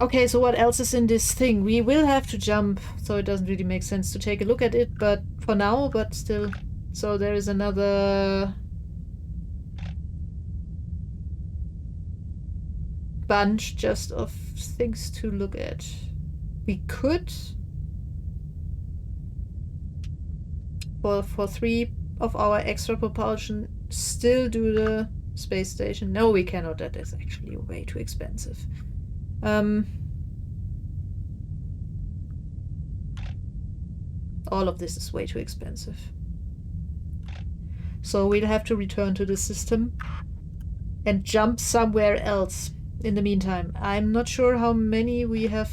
Okay, so what else is in this thing? We will have to jump, so it doesn't really make sense to take a look at it, but for now, but still. So there is another bunch just of things to look at. We could, for 3 of our extra propulsion, still do the space station. No, we cannot. That is actually way too expensive. All of this is way too expensive. So we'll have to return to the system and jump somewhere else in the meantime. I'm not sure how many we have.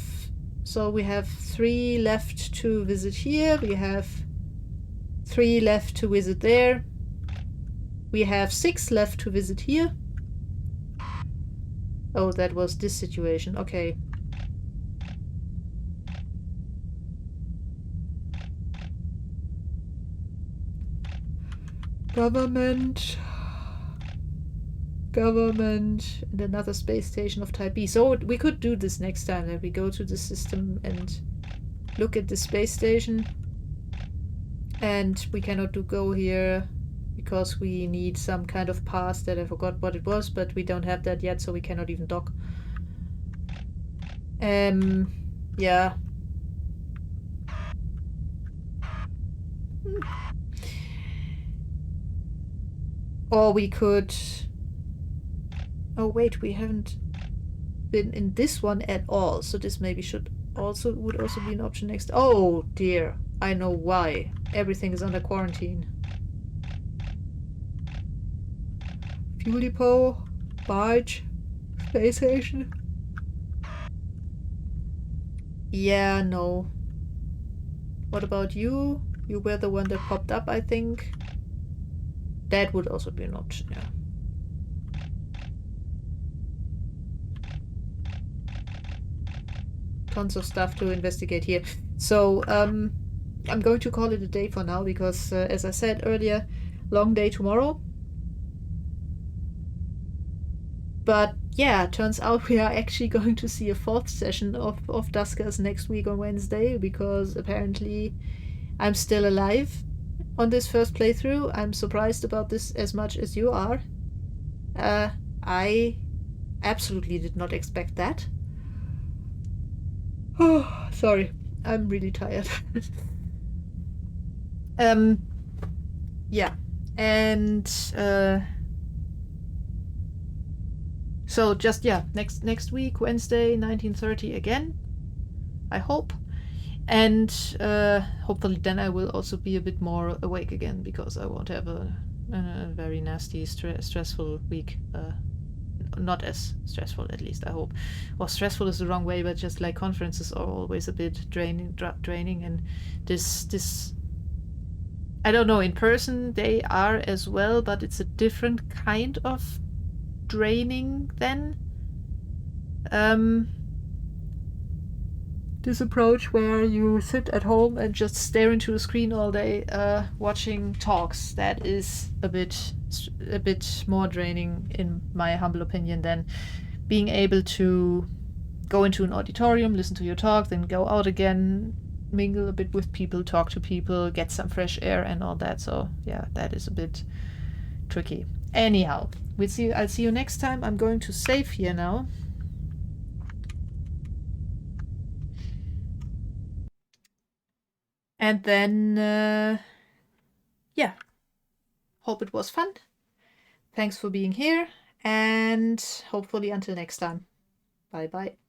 So we have 3 left to visit here. We have 3 left to visit there. We have 6 left to visit here. Oh, that was this situation. Okay. Government, and another space station of type B. So we could do this next time, that we go to the system and look at the space station. And we cannot go here because we need some kind of pass that I forgot what it was, but we don't have that yet, so we cannot even dock. Yeah. Or we could... Oh wait, we haven't been in this one at all, so this maybe would also be an option next. Oh dear, I know why. Everything is under quarantine. Fuel depot, barge, space station. Yeah, no. What about you? You were the one that popped up, I think. That would also be an option, yeah. tons of stuff to investigate here. So I'm going to call it a day for now because, as I said earlier, long day tomorrow. But yeah, turns out we are actually going to see a fourth session of Duskers next week on Wednesday because apparently I'm still alive on this first playthrough. I'm surprised about this as much as you are. I absolutely did not expect that. Oh, sorry. I'm really tired. Yeah. And so just yeah, next week, Wednesday, 19:30 again. I hope. And hopefully then I will also be a bit more awake again because I won't have a very nasty, stressful week. Not as stressful, at least I hope. Well, stressful is the wrong way, but just like conferences are always a bit draining, and this I don't know, in person they are as well, but it's a different kind of draining then. This approach where you sit at home and just stare into a screen all day, watching talks, that is a bit more draining in my humble opinion than being able to go into an auditorium, listen to your talk, then go out again, mingle a bit with people, talk to people, get some fresh air and all that. So yeah, that is a bit tricky. Anyhow, I'll see you next time. I'm going to save here now. And then yeah, hope it was fun. Thanks for being here, and hopefully until next time. Bye bye.